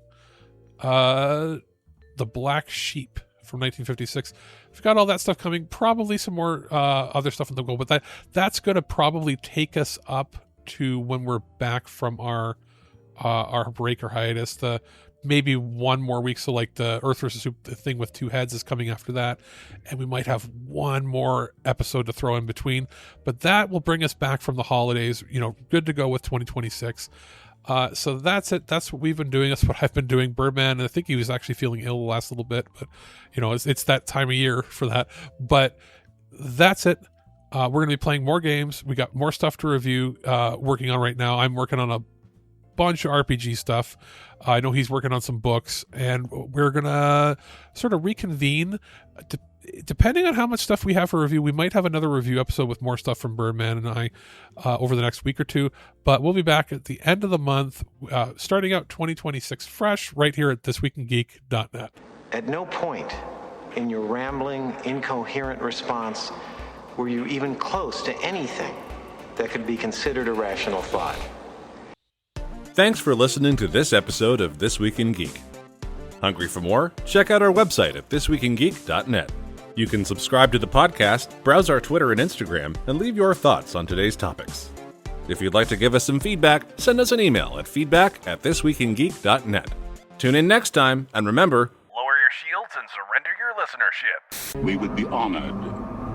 The Black Sheep from 1956. We've got all that stuff coming, probably some more other stuff in the goal, but that's going to probably take us up to when we're back from our break or hiatus. Maybe one more week, so like the Earth vs. Soup, the thing with two heads, is coming after that, and we might have one more episode to throw in between, but that will bring us back from the holidays, good to go with 2026. So that's it. That's what we've been doing. That's what I've been doing. Birdman, and I think he was actually feeling ill the last little bit, but it's that time of year for that. But that's it. We're going to be playing more games. We got more stuff to review, working on right now. I'm working on a bunch of RPG stuff. I know he's working on some books, and we're going to sort of reconvene. Depending on how much stuff we have for review, we might have another review episode with more stuff from Birdman and I over the next week or two. But we'll be back at the end of the month, starting out 2026 fresh, right here at ThisWeekInGeek.net. At no point in your rambling, incoherent response were you even close to anything that could be considered a rational thought. Thanks for listening to this episode of This Week in Geek. Hungry for more? Check out our website at ThisWeekInGeek.net. You can subscribe to the podcast, browse our Twitter and Instagram, and leave your thoughts on today's topics. If you'd like to give us some feedback, send us an email at feedback@thisweekingeek.net. Tune in next time, and remember, lower your shields and surrender your listenership. We would be honored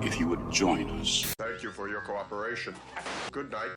if you would join us. Thank you for your cooperation. Good night.